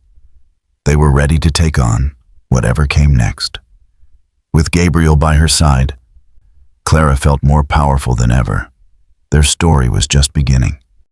they were ready to take on whatever came next. With Gabriel by her side, Clara felt more powerful than ever. Their story was just beginning.